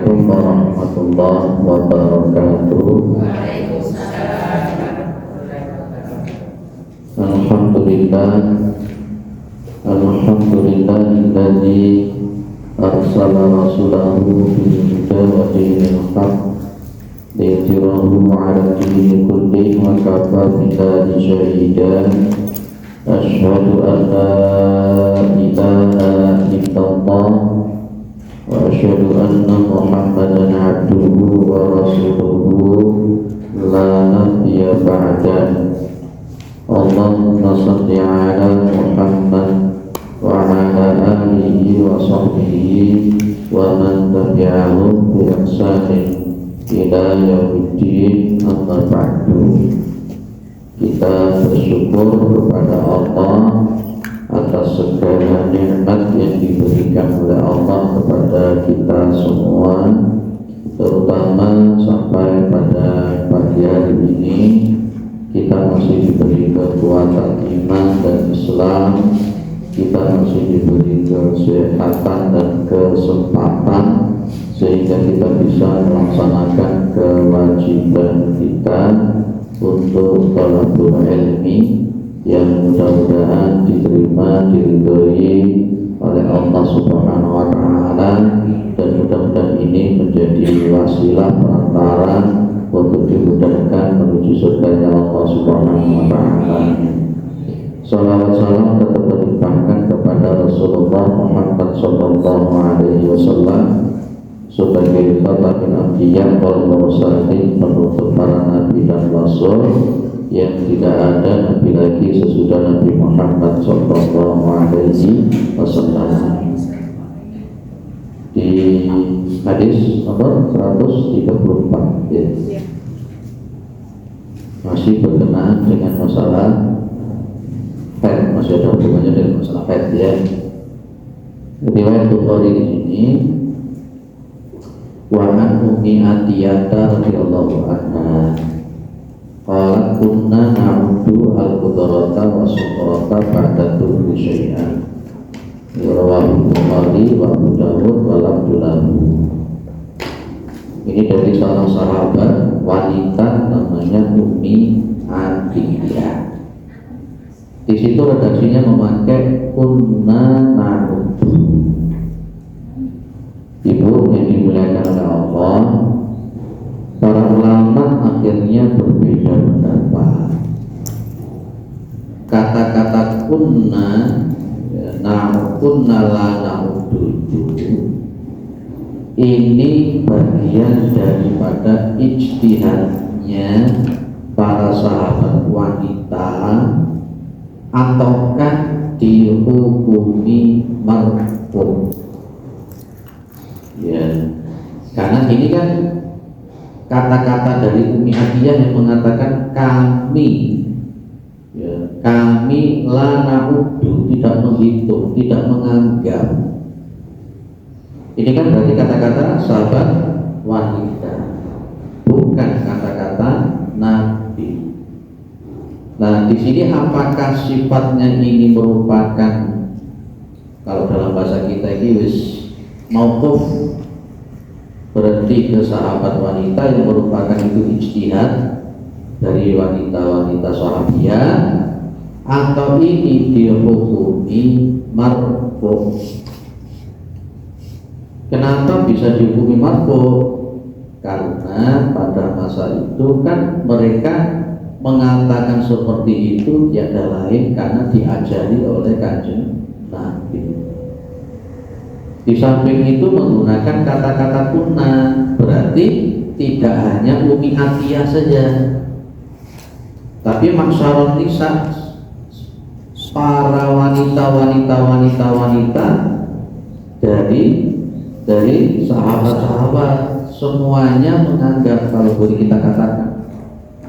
Assalamualaikum warahmatullahi wabarakatuh. Alhamdulillahilladzi arsala rasulahu bil huda wa dinil haqq liyudhhirahu 'ala dini kullihi wa kafa billahi shahidan. Asyhadu an la ilaha illallah wa asyhadu anna Muhammadan 'abduhu wa rasuluhu la nabiyya ba'dah. Allahumma shalli 'ala Muhammad wa 'ala alihi wa sahbihi wa man tabi'ahum bi ihsanin ila yaumiddin, amma ba'du. Kita bersyukur kepada Allah atas segala nikmat yang diberikan oleh Allah kepada kita semua, terutama sampai pada pagi hari ini kita masih diberi kekuatan iman dan Islam, kita masih diberi kesehatan dan kesempatan sehingga kita bisa melaksanakan kewajiban kita untuk talabul ilmi yang mudah-mudahan diterima, diridhoi oleh Allah Subhanahu wa Ta'ala, dan mudah-mudahan ini menjadi wasilah perantara untuk dimudahkan menuju surganya Allah Subhanahu wa Ta'ala. Salawat salam tetap dilimpahkan kepada Rasulullah Muhammad sallallahu alaihi wasallam sebagai khatamin anbiya wal mursalin, penutup para nabi dan rasul, yang tidak ada nabi lagi sesudah Nabi Muhammad sallallahu alaihi wasallam. Di hadis nomor 134 ya. Masih berkenaan dengan masalah haid, masih ada hubungannya dengan masalah haid ya. Riwayat Bukhari di sini, wa an ummi Atiyah radhiyallahu anha qalat kunna na'uddu al-qudrata wa suqrata ba'da tuhri syai'an. Rawahu Bukhari wa Abu Dawud wa Abdullahu. Ini dari salah sahabat wanita namanya Ummi Atiyah. Di situ redaksinya memakai kunna na'uddu. Ibu yang dimuliakan oleh Allah, para ulama akhirnya berbeda pendapat. Kata-kata kunna, kunna la na'uddu, ini bagian daripada ijtihadnya para sahabat wanita, ataukah dihukumi marfu? Ya, karena ini kan kata-kata dari Ummi Atiyah yang mengatakan kami, ya, kami la na'uddu, tidak menghitung, tidak menganggap. Ini kan berarti kata-kata sahabat wanita, bukan kata-kata Nabi. Nah, di sini apakah sifatnya ini merupakan, kalau dalam bahasa kita ini wis mauquf, berhenti ke sahabat wanita yang merupakan itu ijtihad dari wanita-wanita sahabiah, atau ini dihukumi marfu? Kenapa bisa dihukumi marfu? Karena pada masa itu kan mereka mengatakan seperti itu tiada lain karena diajari oleh Kanjeng Nabi. Di samping itu menggunakan kata-kata kunna, berarti tidak hanya Ummi Atiyah saja, tapi maksarun nisa, para wanita dari sahabat-sahabat semuanya menganggap, kalau boleh kita katakan,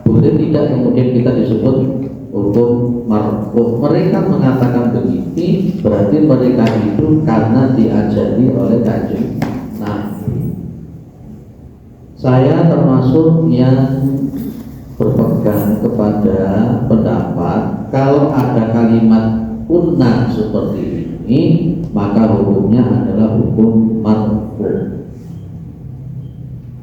boleh tidak kemudian kita disebut hukum marfu. Mereka mengatakan begini, berarti mereka itu karena diajari oleh Kanjeng Nabi. Saya termasuk yang berpegang kepada pendapat kalau ada kalimat kunna seperti ini, maka hukumnya adalah hukum marfu.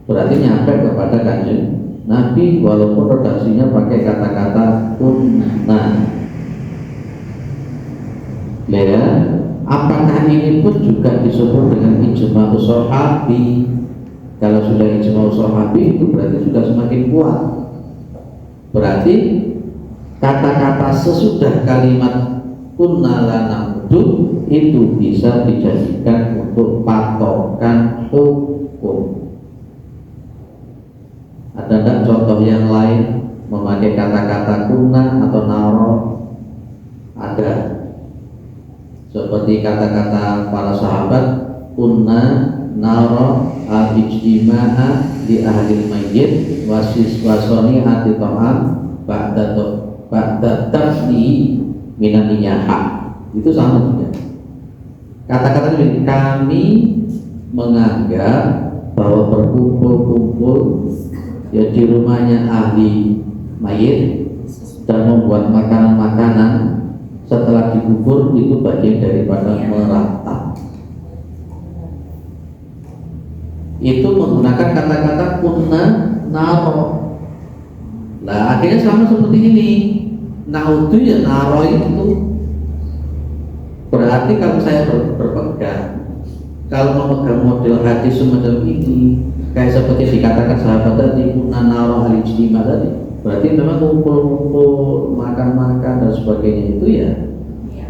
berarti nyampe kepada kanjeng Nabi walaupun redaksinya pakai kata-kata kunna. Ya, apakah ini pun juga disebut dengan ijma'us sahabi? Kalau sudah ijma'us sahabi itu berarti sudah semakin kuat. Berarti kata-kata sesudah kalimat kunna la na'budu itu bisa dijadikan untuk patokan hukum. Ada tidak contoh yang lain memakai kata-kata kunna atau naro? Ada. Seperti kata-kata para sahabat, kunna naro al-ijtima'a li ahlil mayyit wasis wasoni hati ta'am ba'da tafni minan niyaha. Itu sama juga. Kata-kata ini, kami menganggap bahwa berkumpul-kumpul ya di rumahnya ahli mayit dan membuat makanan-makanan setelah dikubur itu bagian daripada meratap. Itu menggunakan kata-kata kunna naro. Nah akhirnya sama seperti ini. Naudu ya naro itu. Berarti kalau saya berpegang, kalau memegang model hadis semacam ini, kayak seperti dikatakan sahabat tadi kunna naro al-ijtima tadi, berarti memang kumpul-kumpul makan-makan dan sebagainya itu ya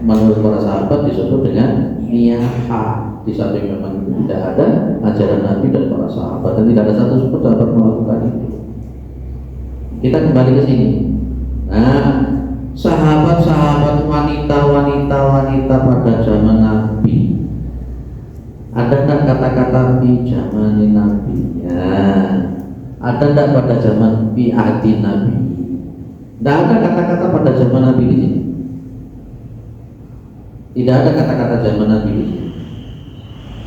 menurut para sahabat disebut dengan niyaha. Di samping memang tidak ada ajaran Nabi dan para sahabat dan tidak ada satu pun dapat melakukan itu. Kita kembali ke sini. Nah, sahabat-sahabat wanita pada zaman Nabi, ada tak kata-kata fi zaman Nabi? Ya. Ada tak pada zaman fi ahdi Nabi? Tidak ada kata-kata pada zaman Nabi di sini. Tidak ada kata-kata zaman Nabi di sini.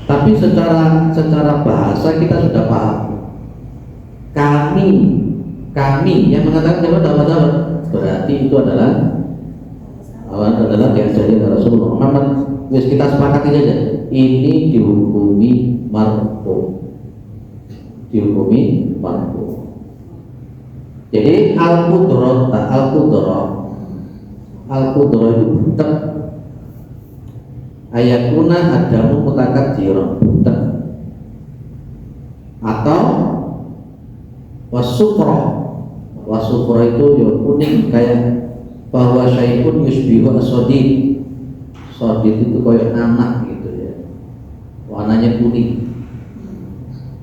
Tapi secara bahasa kita sudah paham. Kami yang mengatakan sahabat, berarti itu adalah diajari oleh Rasulullah Muhammad. Wis kita sepakati saja. Ini dihukumi marfu. Jadi al-qudrah itu butek. Ayatuna adamu mutakadziran butek. Atau wasukro itu ya kuning kayak bahwa syai'un yusbihu as-sadid. Sadid itu kayak anak gitu ya. Warnanya kuning.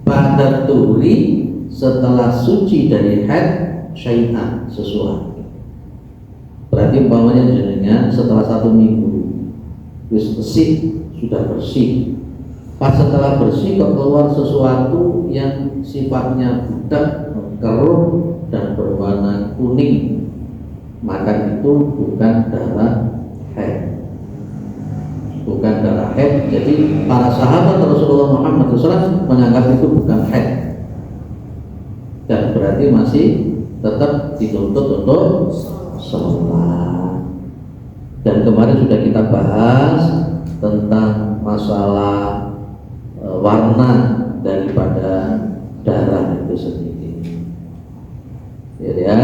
Ba'da turi setelah suci dari haid syai'an sesuatu. Berarti umpamanya jenengan setelah 1 minggu wis bersih, sudah bersih. Pas setelah bersih kok keluar sesuatu yang sifatnya budak, keruh dan berwarna kuning, maka itu bukan darah haid. Bukan darah haid. Jadi para sahabat Rasulullah Muhammad SAW menganggap itu bukan haid. Dan berarti masih tetap dituntut untuk sholat. Dan kemarin sudah kita bahas tentang masalah warna daripada darah itu sendiri. Ya.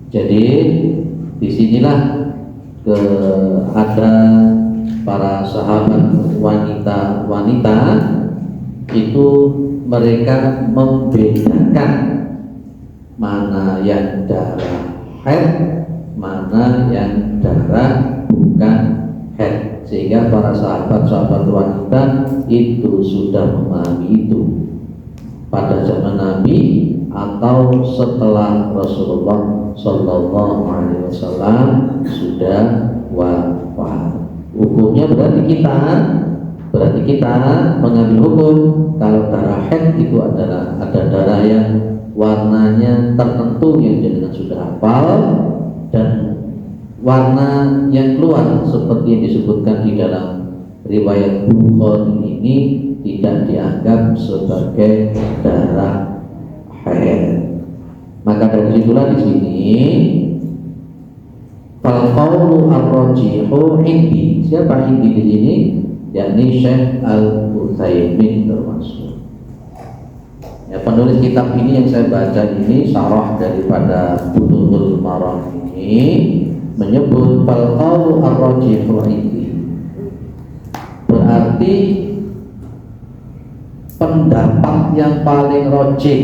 Jadi disinilah ada para sahabat wanita itu mereka membedakan mana yang darah haid, mana yang darah bukan haid, sehingga para sahabat wanita itu sudah memahami itu pada zaman Nabi atau setelah Rasulullah Sallallahu Alaihi Wasallam sudah wafat. Hukumnya berarti kita mengambil hukum kalau darah haid itu adalah ada darah yang warnanya tertentu yang jenengan sudah hafal, dan warna yang keluar seperti yang disebutkan di dalam riwayat Bukhari ini tidak dianggap sebagai darah haid. Maka dari situlah di sini fal qaulu ar-rajihu indi. Siapa indi di sini? Yakni Syekh Al-Utsaimin termasuk. Ya, penulis kitab ini yang saya baca ini syarah daripada Bulughul Maram ini menyebut fal qaulu ar-rajihu ini berarti pendapat yang paling rajih,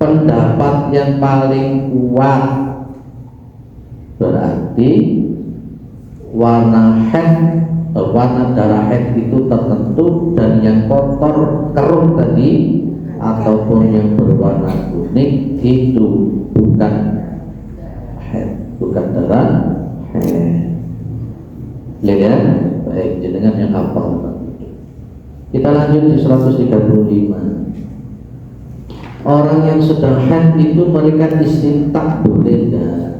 pendapat yang paling kuat, berarti warna haid, warna darah haid itu tertentu, dan yang kotor keruh tadi ataupun yang berwarna kuning itu bukan haid, bukan darah haid. Lihat ya, baik, jenengan yang hafal. Kita lanjut di 135. Orang yang sedang haid itu mereka istintak boleh enggak?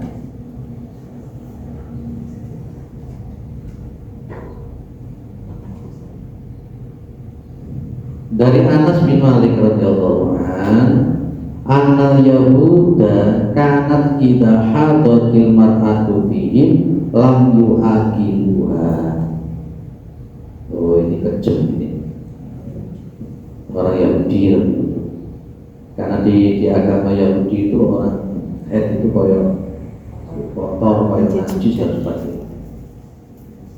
Dari Anas bin Malik radhiyallahu anna Yahuda kanat idza hadatil mar'atu fihim lam yu'aqiluha. Oh, ini kejam ini. Orang Yahudi, karena di agama Yahudi itu orang haid itu koyo kotor, koyo najis dan sebagainya.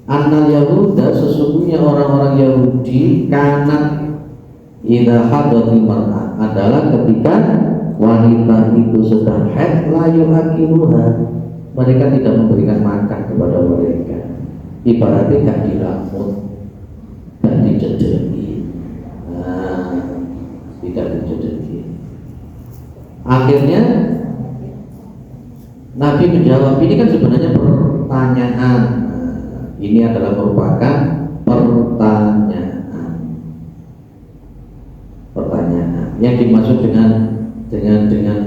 Anna Yahuda, sesungguhnya orang-orang Yahudi kanat idza hadatil mar'ah adalah ketika wanita itu sedang haid la yu'aqiluha, mereka tidak memberikan makan kepada mereka, ibaratnya gak diramut, gak dicedeki, tidak dicedeki. Akhirnya Nabi menjawab, ini kan sebenarnya pertanyaan, ini adalah merupakan pertanyaan yang dimaksud dengan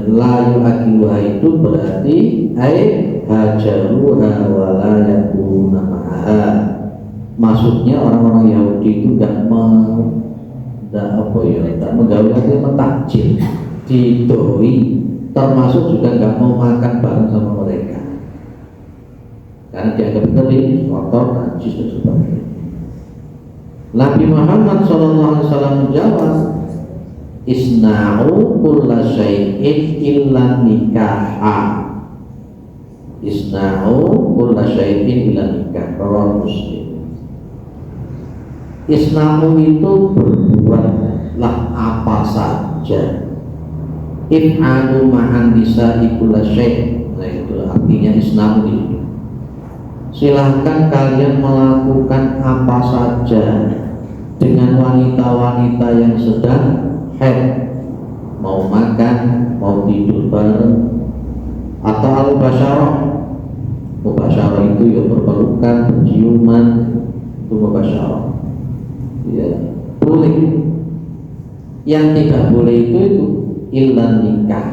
la yu'aqiluha itu berarti ai hajaruha wa la yakuna ma'aha. Maksudnya orang-orang Yahudi itu enggak menggauli artinya mentakjil, didoi, termasuk juga enggak mau makan bareng sama mereka karena dianggap kering, kotor, najis dan sebagainya. Nabi Muhammad SAW menjawab, isna'u kulla syai'in illa nikaha. Isna'u kulla syai'in illa nikah. Rawahu Muslim. Isna'u itu berbuatlah apa saja. If'alu ma'an nisa'i kulla syai'. Nah, itu artinya isna'u itu. Silahkan kalian melakukan apa saja dengan wanita-wanita yang sedang haid, mau makan, mau tidur bareng, atau al-basyarah. Mubasyarah itu ya berpelukan, berciuman, itu mubasyarah. Ya, boleh. Yang tidak boleh itu illa nikah.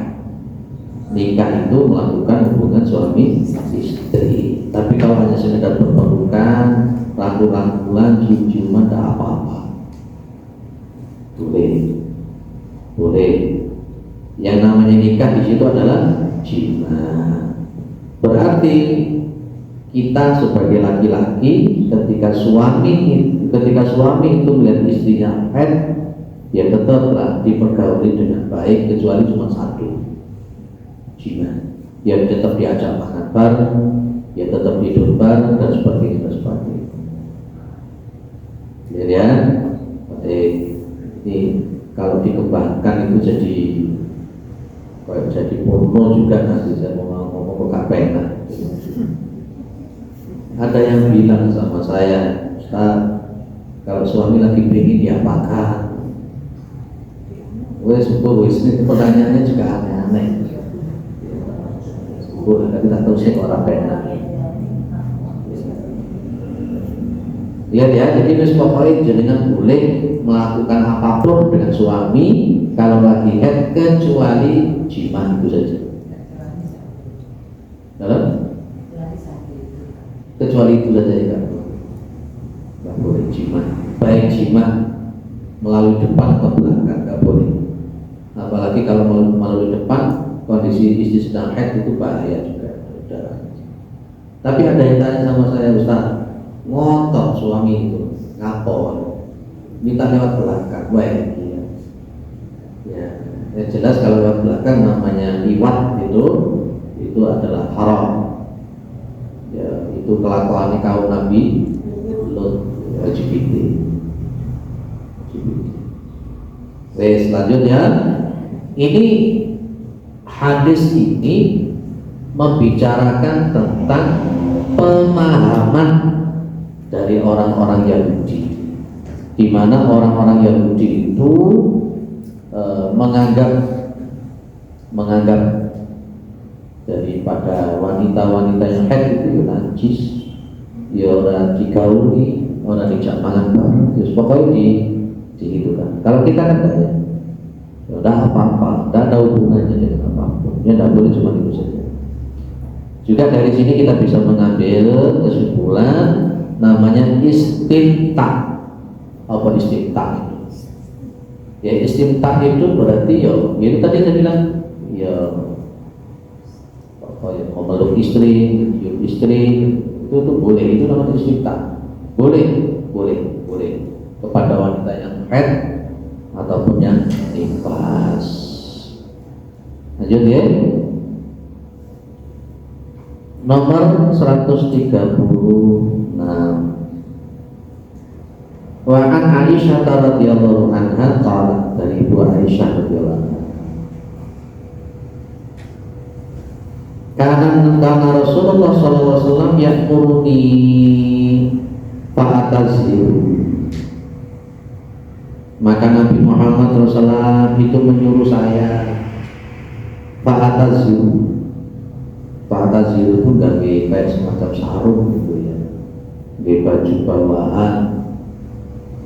Nikah itu melakukan hubungan suami istri. Tapi kalau hanya sekedar berpelukan, rangkul-rangkulan, cium-ciuman, tidak apa-apa. Boleh. Yang namanya nikah di situ adalah jima. Berarti kita sebagai laki-laki ketika suami itu melihat istrinya haid, ya tetaplah dipergauli dengan baik, kecuali cuma satu, jima. Ya tetap diajak makan bareng, ya tetap tidur bareng dan sebagainya. Ya, ini kalau dikembangkan itu jadi porno juga nanti. Saya mau ngomong ke KPN. Ada yang bilang sama saya, Ustaz, kalau suami lagi pengen diapakan? Ini pertanyaannya juga aneh-aneh. Tapi tak tahu sih orang benar. Lihat ya, jadi pokoknya jenengan boleh melakukan apapun dengan suami kalau lagi haid kecuali jima, itu saja. Kecuali itu saja ya, nggak boleh jima. Baik jima melalui depan atau belakang nggak boleh. Apalagi kalau melalui depan, kondisi istri sedang haid itu bahaya juga. Tapi ada yang tanya sama saya, Ustaz, ngotot suami itu ngapor, minta lewat belakang, baik. Ya, yang jelas kalau lewat belakang namanya liwat itu adalah haram. Ya, itu kelakuan kaum Nabi Lut, LGBT. Wes, selanjutnya ini hadis ini membicarakan tentang pemahaman dari orang-orang Yahudi, di mana orang-orang Yahudi itu menganggap daripada wanita-wanita yang haid itu najis, ya orang digauli, orang dijak mangan bareng, ya pokoknya di itu kan. Kalau kita kan enggak ya, ya udah apa-apa, enggak ada hubungannya dengan apapun, ya enggak boleh cuma itu saja. Juga dari sini kita bisa mengambil kesimpulan namanya istimta. Apa istimta itu? Ya istimta itu berarti ya itu tadi saya bilang ya apa ya, memeluk istri, cium istri itu tuh boleh, itu namanya istimta. Boleh kepada wanita yang haid ataupun yang nifas. Lanjut ya. Nomor 136. Wa an Aisyah radhiyallahu anha qalat, dari Ibu Aisyah radhiyallahu anha. Karena Rasulullah sallallahu alaihi wasallam yaquluni fa'atazil. Maka Nabi Muhammad SAW itu menyuruh saya fa'atazil. Fa'atazil itu gawe kayak semacam sarung gitu ya. Gawe baju bawahan.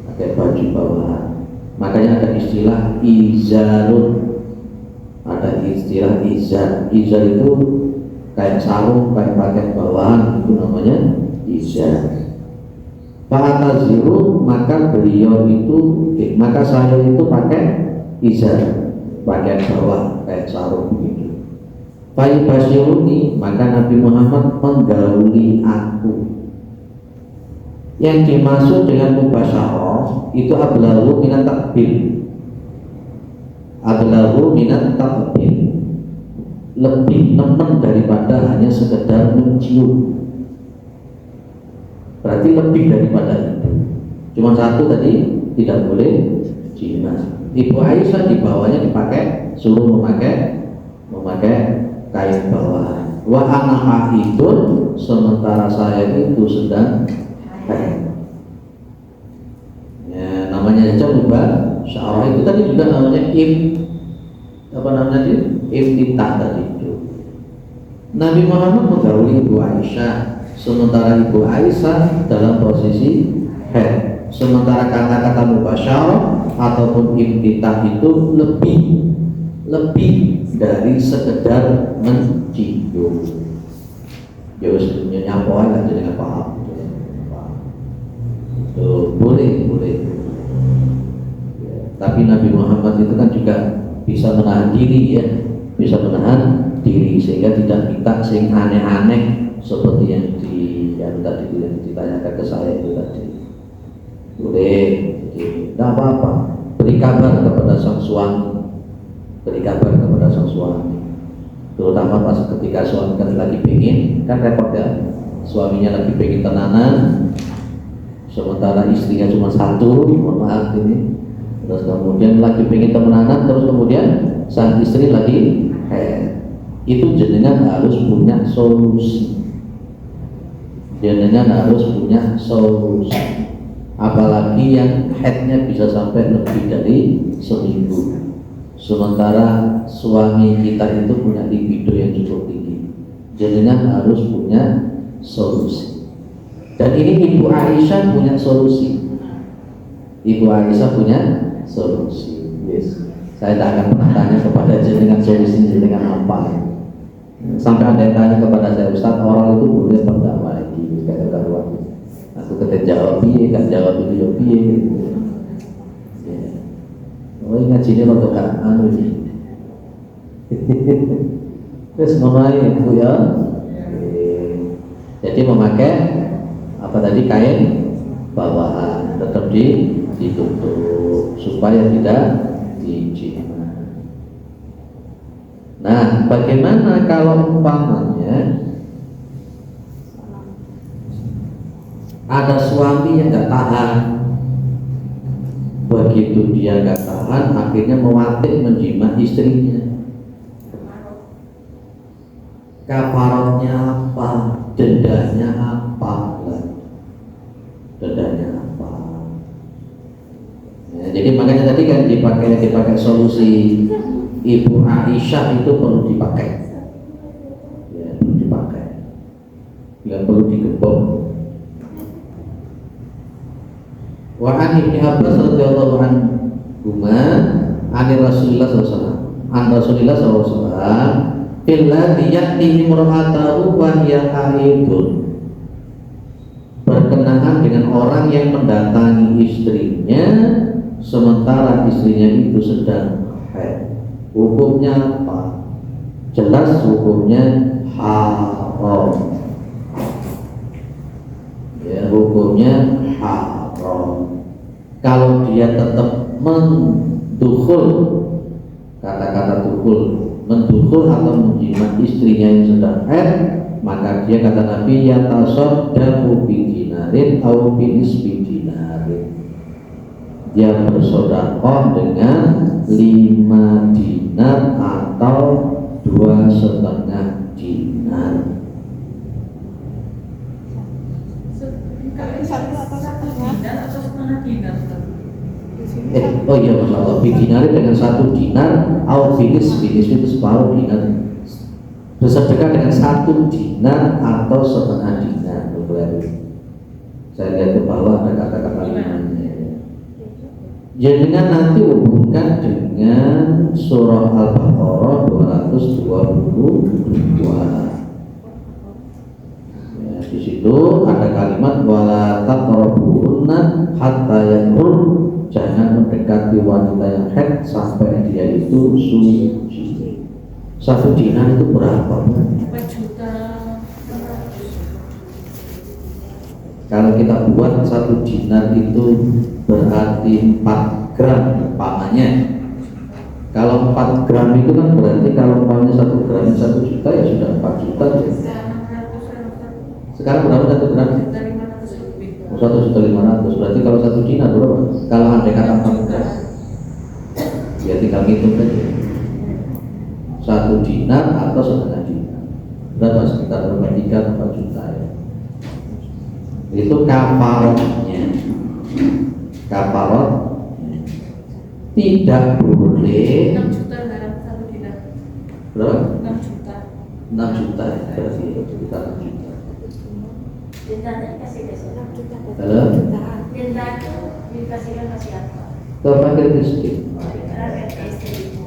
Pakai baju bawahan. Makanya ada istilah izarun. Ada istilah izar. Izar itu kayak sarung, kayak pakai bawahan, itu namanya izar. Fa'ataziru, maka beliau itu maka saya itu pakai izar, pakai bawah kayak sarung begitu. Fa'ibashiruni, maka Nabi Muhammad menggauli aku. Yang dimaksud dengan mubasyarah itu ablahu minat takbil. Ablahu minat takbil, lebih nemen daripada hanya sekedar mencium. Berarti lebih daripada itu. Cuma satu tadi tidak boleh zina. Ibu Aisyah di bawahnya dipakai, suruh memakai kain bawahan. Wa ana haidun, sementara saya itu sedang haid. Ya, namanya saja mubasyarah itu tadi juga namanya iftitah tadi itu. Nabi Muhammad menggauli Ibu Aisyah, sementara Ibu Aisyah dalam posisi haid. Sementara kata-kata mubasyarah ataupun iftitah itu lebih dari sekedar mencium. Ya wis nyapo aja dengan paham. Itu boleh. Ya, tapi Nabi Muhammad itu kan juga bisa menahan diri ya, bisa menahan diri sehingga tidak minta sing aneh-aneh seperti yang tadi ditanyakan ke saya itu tadi. Boleh, tidak apa-apa. Beri kabar kepada sang suami, terutama pas ketika suami kan lagi pengen, kan repot ya. Suaminya lagi pengen tenanan, sementara istrinya cuma satu, mohon maaf ini. Terus kemudian lagi pengen temenanan, terus kemudian sang istri lagi itu jenengan harus punya solusi. Apalagi yang headnya bisa sampai lebih dari seminggu. Sementara suami kita itu punya libido yang cukup tinggi, jenengan harus punya solusi. Dan ini Ibu Aisyah punya solusi. Yes. Saya tidak akan pernah tanya kepada jenengan solusi jenengan apa. Sampai ada yang tanya kepada saya, Ustaz, orang itu boleh berdakwah lagi, kayak karuan. Aku ketika jawab piye, kan jawab itu yo piye. Oh ngajine untuk anu iki. Terus mulai Bu ya. Jadi memakai apa tadi, kain bawahan tetap ditutup supaya tidak dijimat. Nah, bagaimana kalau umpamanya ada suami yang nggak tahan, begitu dia nggak tahan, akhirnya mewatik menjimat istrinya. Kafaratnya apa? Dendanya apa? Dendanya apa? Ya, jadi makanya tadi kan dipakai solusi Ibu Aisyah itu perlu dipakai, ya, perlu dipakai, nggak perlu digembok. Wa an Ibnu Abbas radhiyallahu anhu an Rasulillah sallallahu alaihi wasallam filladhi ya'ti imra'atahu wa hiya haidun, berkenaan dengan orang yang mendatangi istrinya sementara istrinya itu sedang haid. Hukumnya apa? Jelas hukumnya haram. Ya, hukumnya haram. Kalau dia tetap mendukhul, kata-kata dukhul, mendukhul atau menjimat istrinya yang sedang haid, maka dia kata Nabi yatasaddaqu bi dinarin aw bi nisbi dinarin. Dia bersedekah dengan 5 dinar atau 2,5 dinar. Oh iya, Masya Allah, bidinari dengan 1 dinar, au finis itu separuh dinar. Bersedekah dengan 1 dinar atau 1/2 dinar. Saya lihat ke bawah ada kata-kata lainnya. Jangan nanti hubungkan dengan surah Al-Baqarah 222. Ya, di situ ada kalimat wala taqrabuhunna hatta yahur, jangan mendekati wanita yang haid sampai dia itu suci. 1 dinar itu berapa? 4 juta. Kalau kita buat 1 dinar itu berarti 4 gram umpamanya. Kalau 4 gram itu kan berarti kalau umpamanya 1 gram 1 juta ya sudah 4 juta ya. Sekarang berapa 1 gram? 1.500.000. Berarti kalau 1 dinar berapa? Kalau andai kata 4 gram, ya tinggal hitung saja. 1 dinar atau 1/2 dinar berapa? Sekitar 3-4 juta ya. Itu kafaratnya. Kafarat tidak boleh 6 juta dalam 1 dinar. berapa? 6 juta. 6 juta ya, berarti sekitar 6 juta. Dendanya dikasih 6 juta. Halo? Denda itu dikasihkan ke siapa? Ke fakir miskin. Rakyat istrinya.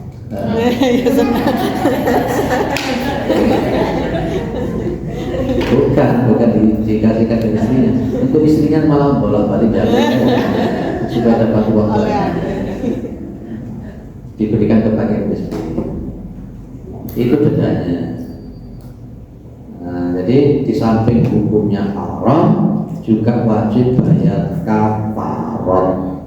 Bukan dikasihkan ke istrinya. Untuk istrinya malah bolak-balik jalan supaya dapat uang banyak. Diberikan ke fakir miskin. Itu bedanya. Nah, jadi di samping hukumnya haram juga wajib bayar kafarat.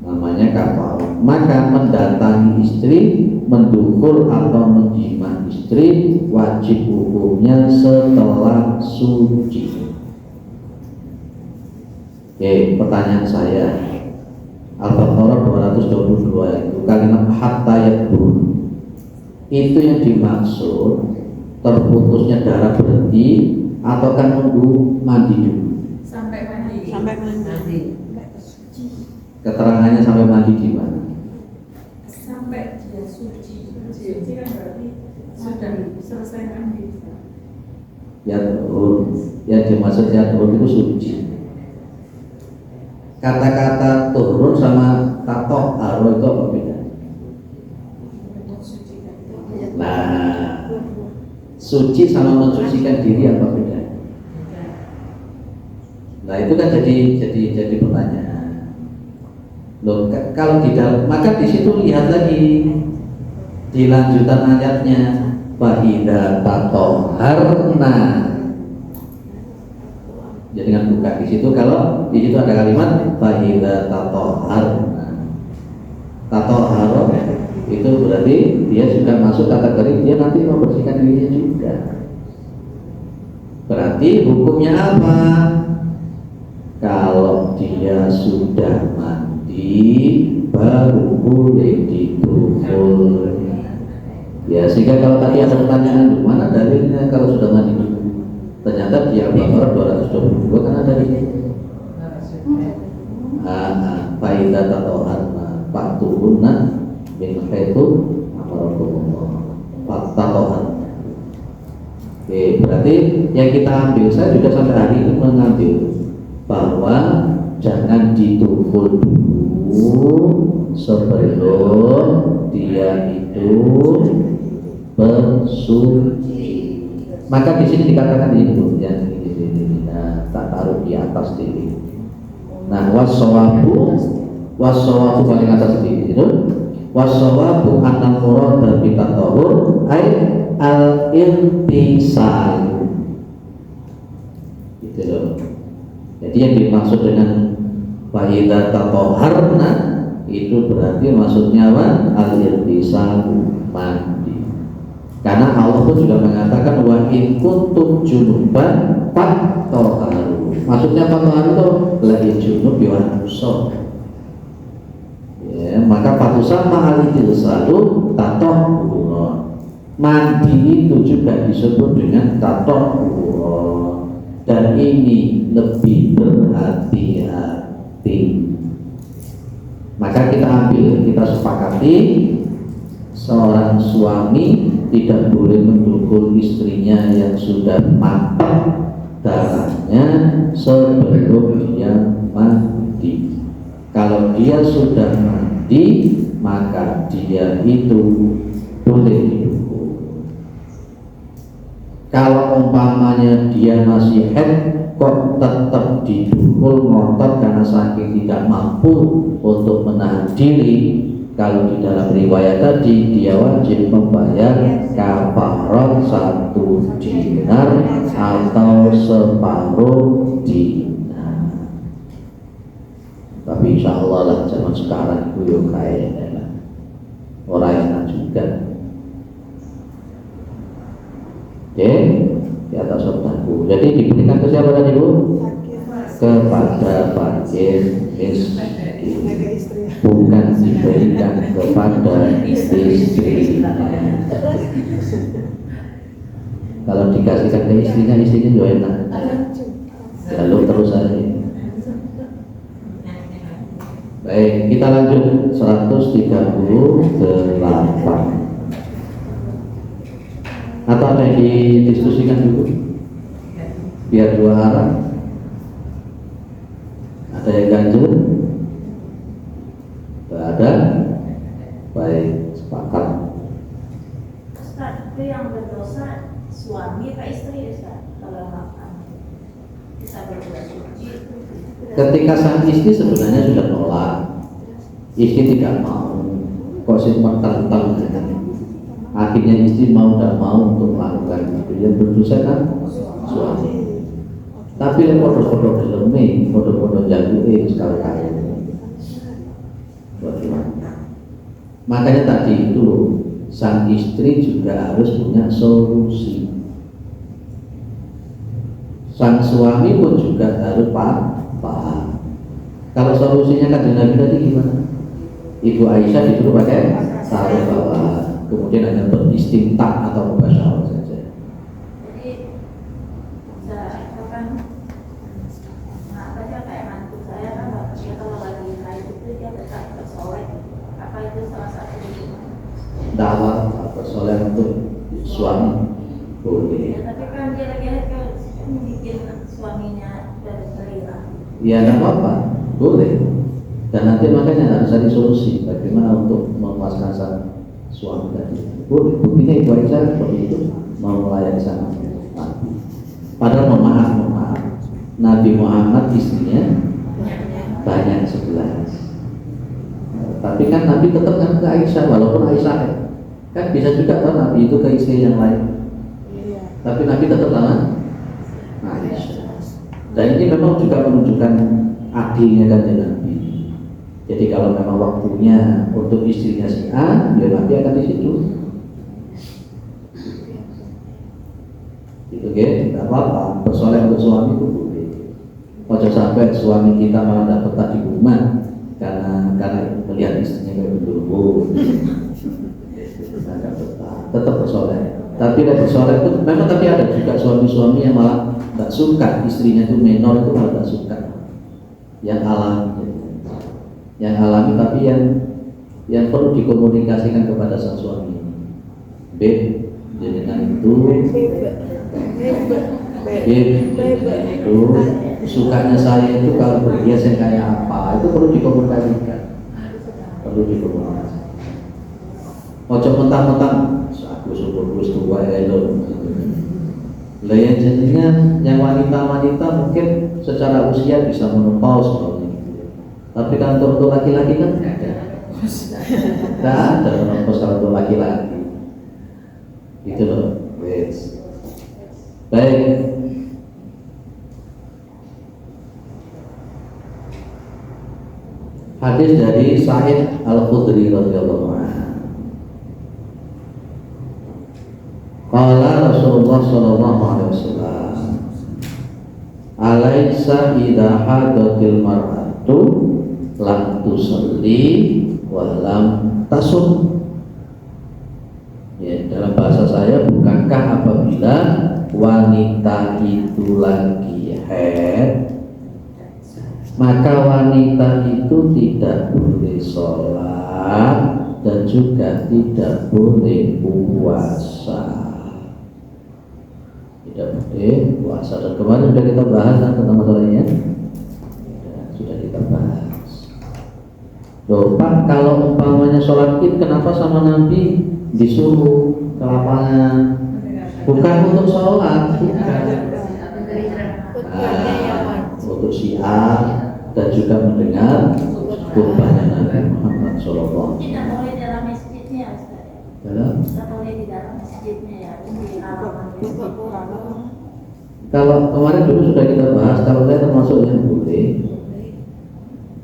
Namanya kafarat. Maka mendatangi istri, mendukul atau menjima istri wajib hukumnya setelah suci. Oke, pertanyaan saya, Al-Baqarah 222 itu kalimat hatta yaqul, itu yang dimaksud terputusnya darah berhenti atau kan nunggu mandi dulu? Sampai mandi. Sampai mandi. Keterangannya sampai mandi gimana? Sampai dia suci. Suci kan berarti sudah selesai mandi. Ya turun, yang dimaksud ya turun itu suci. Kata-kata turun sama tato aro itu apa beda? Nah, suci sama mensucikan diri apa beda? Nah itu kan jadi pertanyaan. Loh, kalau di dalam, maka di situ lihat lagi di lanjutan ayatnya, fa'idza tatoharna. Jadi dengan buka di situ, kalau di situ ada kalimat fa'idza tatoharna. Tatoharo itu berarti dia juga masuk kategori dia nanti membersihkan dirinya juga. Berarti hukumnya apa? Kalau dia sudah mandi baru boleh didukul. Ya, sehingga kalau tadi ada pertanyaan mana dalilnya kalau sudah mandi dulu? Ternyata di Al-Baqarah 222 kan ada di situ. Faida tatoharna faktuhunna min khaitu amarakumullah fattatohan. Oke, berarti yang kita ambil, saya juga sampai hari ini mengambil bahwa jangan didukul dulu sebelum dia itu bersuci. Maka di sini dikatakan itu yang ini, nah, tak taruh di atas diri. Nah, wassawabu paling atas diri itu. Wassawabu anal murad bi tatahur ay al-intisal. Gitu loh. Jadi yang dimaksud dengan faida tatoharna itu berarti maksudnya apa? Al-intisal, mandi. Karena Allah pun juga mengatakan wa in kuntum junuban fatahharu. Maksudnya fatahharu itu lagi junub ya nusa. Ya, maka fatusama al-intisalu tatahhur. Mandi itu juga disebut dengan tatahhur. Dan ini lebih berhati-hati. Maka kita ambil, kita sepakati seorang suami tidak boleh mendukul istrinya yang sudah matang darahnya sebelum dia mandi. Kalau dia sudah mandi, maka dia itu boleh didukul. Kalau umpamanya dia masih haid, kok tetap didukul ngotot karena saking tidak mampu untuk menahan diri. Kalau di dalam riwayat tadi dia wajib membayar kafarah 1 dinar atau separuh dinar. Tapi insya Allah lah zaman sekarang itu yuk kayaknya orang enak juga. Oke, di atas otakku. Jadi diberikan ke siapa tadi Bu? Kepada fakir miskin. Bukan diberikan kepada istrinya. Kalau dikasihkan ke istrinya juga enak. Lalu terus aja. Baik, kita lanjut 138. Atau ada yang didiskusikan dulu? Biar dua arah. Ada yang ganjil? Tidak ada? Baik, sepakat. Ustaz, itu yang berdosa suami atau istri Ustaz? Kalau makan bisa berbuat suci. Ketika sang istri sebenarnya sudah nolak, istri tidak mau, kok simpan tentang akhirnya istri mau dan mau untuk melakukan itu, yang berdosa kan suami. Tapi yang bodoh-bodoh geleme, bodoh-bodoh jago sekali-kali. Makanya tadi itu sang istri juga harus punya solusi. Sang suami pun juga harus paham. Kalau solusinya kan Nabi tadi gimana? Ibu Aisyah disuruh pakai sarung bawah, kemudian hanya beristintak atau mubasyarah saja. Jadi kan apa kayak mantu saya kan dia kalau lagi haid itu dia tetap bersolek. Apa itu salah satu dakwah bersolek untuk suami boleh. Ya, tapi kan dia lagi haid kan bikin suaminya berselera. Ya nggak apa-apa, boleh. Dan nanti makanya harus cari solusi bagaimana untuk memuaskan sang suami tadi. Boleh. Buktinya Ibu Aisyah seperti itu mau melayani sang Nabi. Padahal mohon maaf, Nabi Muhammad istrinya banyak 11. Tapi kan Nabi tetap kan ke Aisyah, walaupun Aisyah kan bisa juga kan Nabi itu ke istri yang lain. Tapi Nabi tetap sama Aisyah. Dan ini memang juga menunjukkan adilnya kan Nabi. Jadi kalau memang waktunya untuk istrinya si A, ya nanti akan di situ. Gitu kan, tidak apa-apa. Bersolek untuk suami itu boleh. Ojo sampai suami kita malah tidak betah di rumah karena melihat istrinya kayak begitu. Tidak betah, tetap bersolek. Tapi bersolek itu memang, tapi ada juga suami-suami yang malah tidak suka istrinya itu menor, itu malah tidak suka. Yang alami, tapi yang perlu dikomunikasikan kepada sang suami. Beb, jenengan itu itu sukanya saya itu kalau berhias yang kayak apa, itu perlu dikomunikasikan. Ojo mentang-mentang aku syukur tua ya itu. Lah yang jenengan yang wanita-wanita mungkin secara usia bisa menopause seperti itu. Tapi kalau untuk laki-laki kan tidak ada menopause kalau untuk laki-laki. Itu loh. Baik. Hadis dari Sa'id Al-Khudri radhiyallahu anhu. Qala Rasulullah sallallahu alaihi wasallam, "Alaisa idza hadatil mar'atu lam tusalli wa lam tasum." Ya, dalam bahasa saya, bukankah apabila wanita itu lagi haid, maka wanita itu tidak boleh sholat dan juga tidak boleh puasa. Tidak boleh puasa. Dan kemarin sudah kita bahas tentang masalahnya. Sudah kita bahas. Loh Pak, kalau umpamanya sholat id, kenapa sama Nabi disuruh ke lapangan? Bukan untuk sholat, bukan. Untuk syiar dan juga mendengar khutbahnya Nabi Muhammad SAW. Tidak boleh dalam masjidnya, Ustaz. Tidak boleh di dalam masjidnya ya, di halaman. Kalau kemarin dulu sudah kita bahas, kalau saya termasuk yang boleh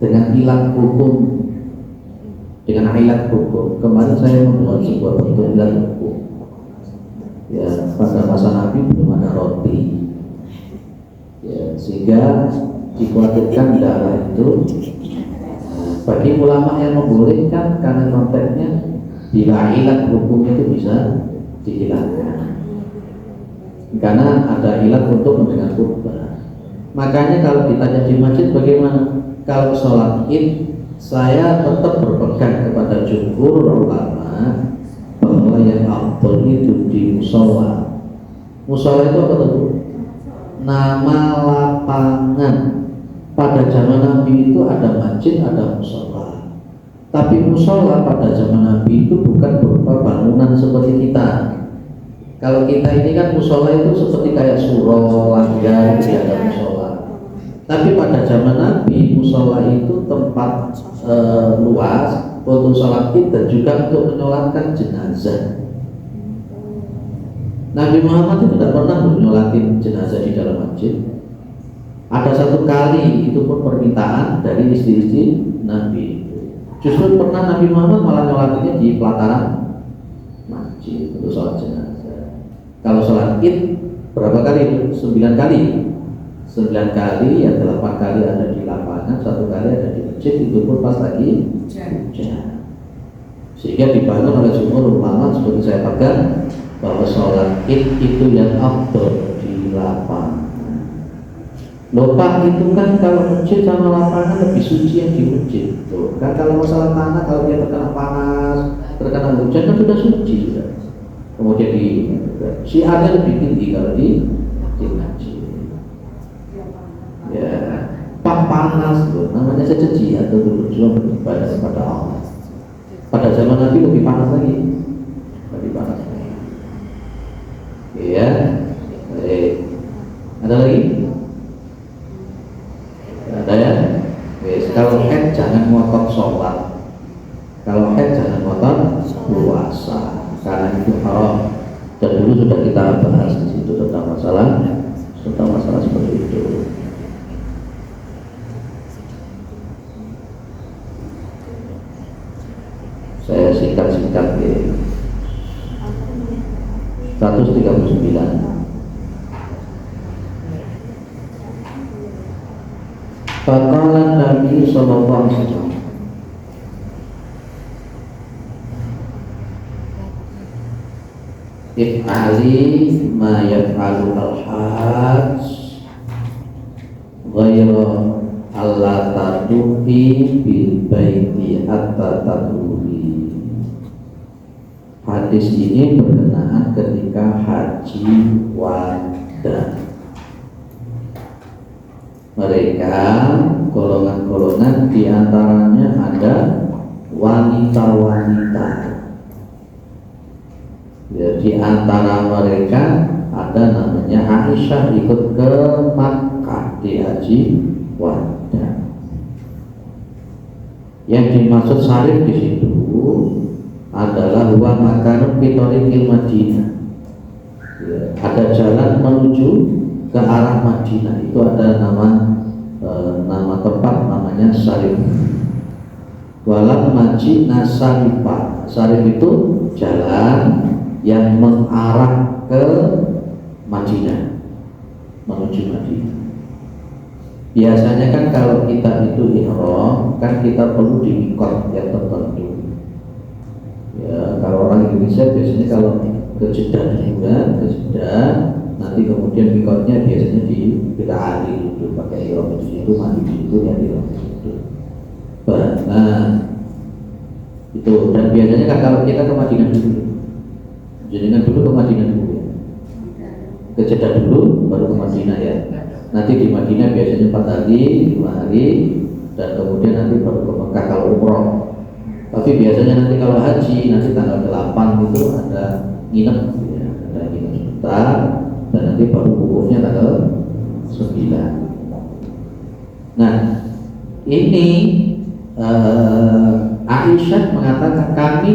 dengan ilat hukum, dengan ilat hukum. Kemarin saya membuat sebuah bentuk ilat hukum. Ya, pada masa Nabi belum ada roti. Ya, sehingga dikhawatirkan darah itu bagi ulama yang membolehkan karena konteksnya bila ilat hukum itu bisa dihilangkan karena ada ilat untuk mendengar khutbah. Makanya kalau ditanya di masjid bagaimana, kalau sholat id saya tetap berpegang kepada jumhur ulama bahwa yang afdal itu di musola. Musola itu apa tuh? Nama lapangan. Pada zaman Nabi itu ada masjid, ada musola. Tapi musola pada zaman Nabi itu bukan berupa bangunan seperti kita. Kalau kita ini kan musola itu seperti kayak surau, langgar, tidak ada musola. Tapi pada zaman Nabi musola itu tempat luas untuk sholat id dan juga untuk menyolatkan jenazah. Nabi Muhammad itu tidak pernah menyolatin jenazah di dalam masjid. Ada satu kali, itu pun permintaan dari istri-istri Nabi. Justru pernah Nabi Muhammad malah nyolatinnya di pelataran masjid untuk sholat jenazah. Kalau sholat id berapa kali? 9 kali. 9 kali, ya 8 kali ada di lapangan, 1 kali ada di masjid, itu pun pas lagi hujan. Sehingga dibangun oleh jumhur ulama seperti saya pegang bahwa sholat id itu yang afdal di lapangan. Loh Pak, itu kan kalau masjid sama lapangan lebih suci yang di masjid. Tuh, kan kalau masalah tanah, kalau dia terkena panas, terkena hujan kan sudah suci sudah. Kemudian di syiarnya lebih tinggi kalau di masjid. Ya, Pak panas loh, namanya saja jihad untuk berjuang beribadah kepada Allah. Pada zaman Nabi lebih panas lagi, lebih panas lagi. Iya, baik. Ada lagi? Ada ya? Yes. Kalau head jangan ngotot sholat. Kalau head jangan ngotot puasa, karena itu haram. Dan dulu sudah kita bahas di situ tentang masalah seperti itu. singkat-singkat ya. 139. Faqala Nabi sallallahu alaihi wasallam, if'ali ma yaf'alu al-hajj ghayra alla tadufi bil baiti hatta taduri. Hadis ini berkenaan ketika haji wada. Mereka golongan-golongan diantaranya ada wanita-wanita. Ya, di antara mereka ada namanya Aisyah ikut ke Makkah di haji wada. Yang dimaksud syarif di situ adalah wa makanun fitorikil Madinah. Ya, ada jalan menuju ke arah Madinah, itu ada nama tempat namanya Syarif. Walam maji nasarifa. Syarif itu jalan yang mengarah ke Madinah, menuju Madinah. Biasanya kan kalau kita itu ihram, kan kita perlu di mikot yang tertentu. Ya, kalau orang Indonesia biasanya kalau ke Jeddah juga, ke Jeddah, nanti kemudian mikotnya biasanya di Ali itu pakai ihram di situ, mandi di situ, ya di situ. Nah, itu dan biasanya kan kalau kita ke Madinah dulu, jadikan dulu ke Madinah dulu ya. Ke Jeddah dulu, baru ke Madinah ya. Nanti di Madinah biasanya 4 hari, 5 hari, dan kemudian nanti baru ke Mekah kalau umroh. Tapi biasanya nanti kalau haji, nanti tanggal 8 itu ada nginep ya, ada nginep sebentar, dan nanti baru wukufnya tanggal 9. Nah, ini Aisyah mengatakan kami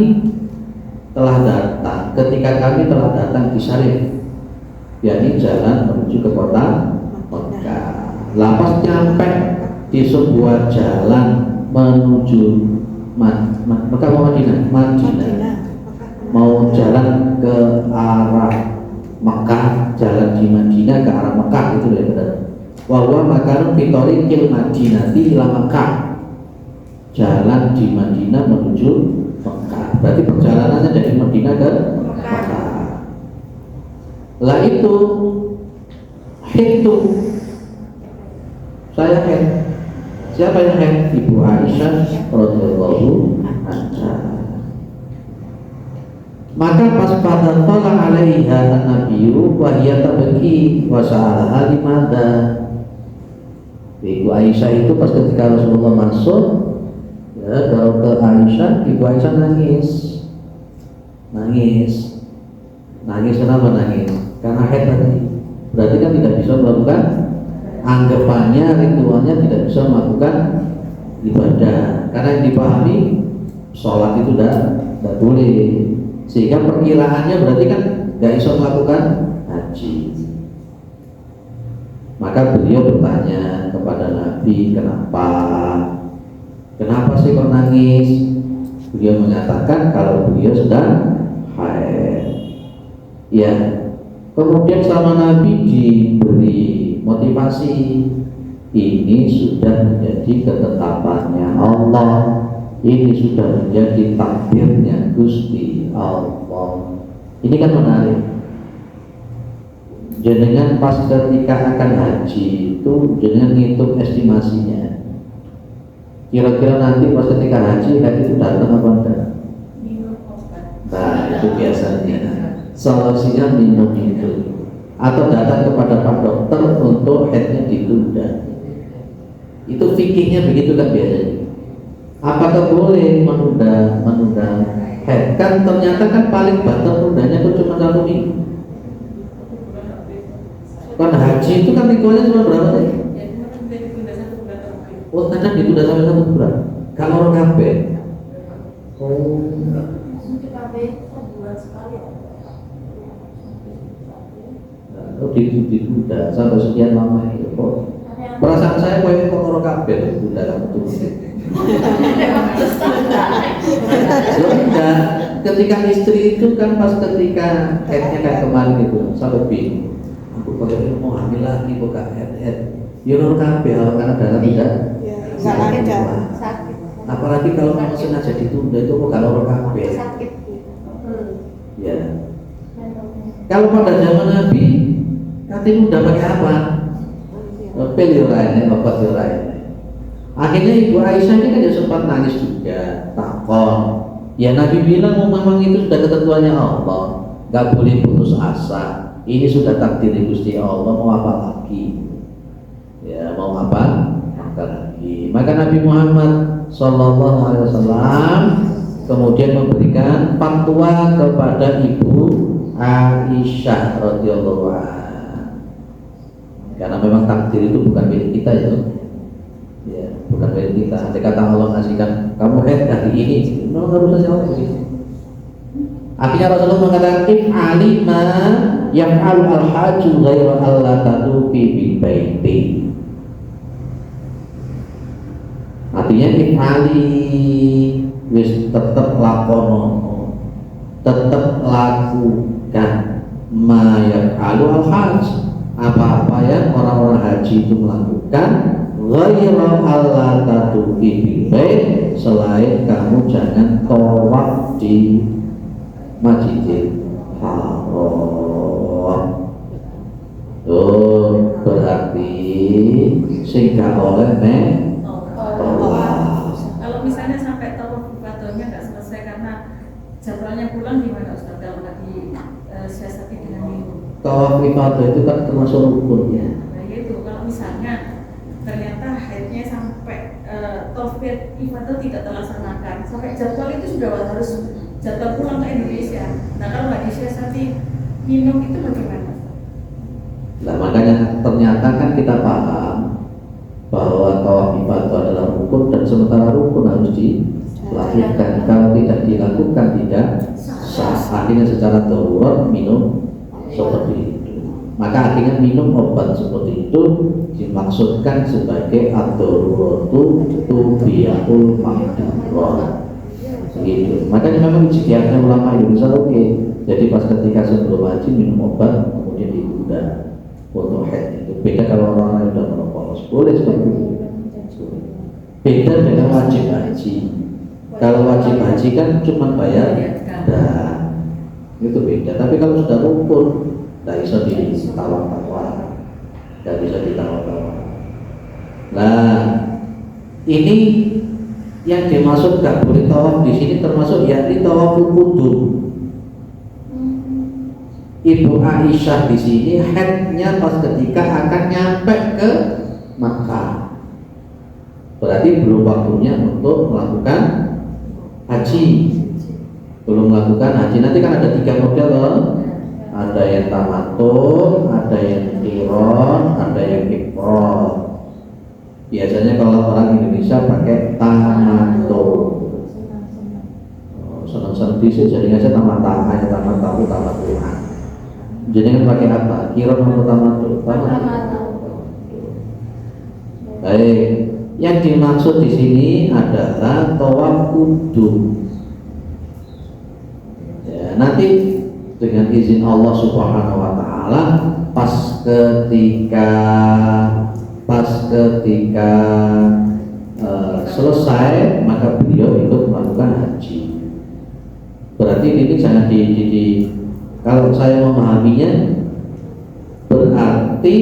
telah datang, ketika kami telah datang di Syarif, yakni jalan menuju ke kota Mekah. Lapas nyampe di sebuah jalan menuju Mekah mau Madinah, mau jalan ke arah Mekah, jalan di Madinah ke arah Mekah itu ya benar. Wahwa makanun fitorikil Madinati ila Mekah, jalan di Madinah menuju Mekah. Berarti perjalanannya dari Madinah ke Mekah. Lah itu saya head. Siapa yang head? Ibu Aisyah radhiyallahu anha. Maka pas pada tala alaiha an-nabiyyu wa hiya tabki wa sa'alaha limadha. Ibu Aisyah itu pas ketika Rasulullah masuk, ya, kalau ke Aisyah, Ibu Aisyah nangis kenapa nangis? Karena haid tadi. Berarti kan tidak bisa melakukan, anggapannya ritualnya tidak bisa melakukan ibadah, karena yang dipahami sholat itu tidak boleh, sehingga perkiraannya berarti kan nggak bisa melakukan haji. Maka beliau bertanya kepada Nabi, kenapa sih kok nangis? Beliau mengatakan kalau beliau sedang haid. Ya, kemudian sama Nabi diberi motivasi, ini sudah menjadi ketetapannya Allah, ini sudah menjadi takdirnya Gusti Allah. Ini kan menarik. Jenengan pas ketika akan haji itu jenengan ngitung estimasinya. Kira-kira nanti pas ketika haji itu datang apa enggak? Nah, itu biasanya solusinya minum itu, atau datang kepada pak dokter untuk headnya ditunda. Itu fikihnya begitu kan biasanya. Apakah boleh menunda head? Kan ternyata kan paling batas tundanya itu cuma 1 minggu. Kan haji itu kan ritualnya cuma berapa sih? Oh, kadang ditunda sampai 1 bulan. Kalau orang kabeh. Oh, ditunda sampai sekian lama itu kok. Perasaan saya kok orang kabeh ditunda kamu tuh. Loh, enggak, ketika istri itu kan pas ketika headnya kayak kemarin itu sampai bingung. Aku kalau mau hamil lagi kok gak head. Ya nur kabeh karena darah tidak. Nggak lancar. Sakit. Apalagi kalau memang sengaja ditunda itu kok gak nur kabeh. Sakit. Ya. Kalau pada zaman Nabi, katanya udah pakai apa? Pil lainnya, obat lainnya. Akhirnya Ibu Aisyah ini kan dia sempat nangis juga, takon. Ya Nabi bilang memang itu sudah ketentuannya Allah, nggak boleh putus asa. Ini sudah takdir Gusti Allah, mau apa lagi? Ya mau apa? Apa lagi? Maka Nabi Muhammad Sallallahu Alaihi Wasallam kemudian memberikan fatwa kepada Ibu Aisyah radhiyallahu anha. Karena memang takdir itu bukan milik kita ya. Ya, bukan milik kita. Andai kata Allah ngasihkan kamu head hari ini, memang harus saya begitu. Akhirnya Rasulullah mengatakan if'ali ma yaf'alu al-hajju ghairu alla tatufi bil baiti. Artinya if'ali wis tetep lakono, tetep lakukan ma yaf'alu al-hajj, apa-apa yang orang-orang haji itu melakukan ghairu alla tatufi bil bait, selain kamu jangan tawaf di Masjidil Haram. Tuh berarti sehingga oleh tawaf. Kalau misalnya sampai tawaf ibadahnya nggak selesai karena jadwalnya pulang gimana Ustaz kalau nggak disiasati dengan minum? Tawaf ibadah itu kan termasuk rukunnya. Nah itu kalau misalnya ternyata haidnya sampai tawaf ibadah tidak terlaksanakan sampai jadwal itu sudah harus jadwal pulang ke Indonesia. Nah kalau nggak disiasati minum itu bagaimana? Nah makanya ternyata kan kita paham bahwa tawaf ibadah adalah rukun dan sementara rukun harus dilakukan. Kalau tidak dilakukan tidak sah. Akhirnya secara darurat minum seperti itu. Maka akhirnya minum obat seperti itu dimaksudkan sebagai ad-daruratu tubiyatul mahdzurah. Gitu. Makanya memang ijtihadnya ulama Indonesia oke. Jadi pas ketika sebelum haji minum obat kemudian ditunda untuk haid itu. Beda kalau orang-orang yang sudah menopause, boleh seperti itu. Beda dengan wajib haji. Kalau wajib haji kan cuma bayar dan itu beda. Tapi kalau sudah rukun, tidak bisa ditawar-tawar, tidak bisa ditawar-tawar. Nah, ini yang dimaksud gak boleh tawaf di sini termasuk yakni tawaful qudum. Ibu Aisyah di sini haidnya pas ketika akan nyampe ke Makkah. Berarti belum waktunya untuk melakukan haji. Belum melakukan haji. Nanti kan ada 3 model loh. Ada yang tamattu, ada yang qiran, ada yang ifrad. Biasanya kalau orang Indonesia pakai tamattu. Senang-senang bisa jadinya saya tamat-tamat, tamat-tamat. Jadi kan pakai apa? Qiran atau tamattu? Tamattu. Baik, yang dimaksud di sini adalah tawaf qudum. Ya, nanti dengan izin Allah Subhanahu wa taala pas ketika selesai maka beliau ikut melakukan haji. Berarti ini jangan kalau saya memahaminya berarti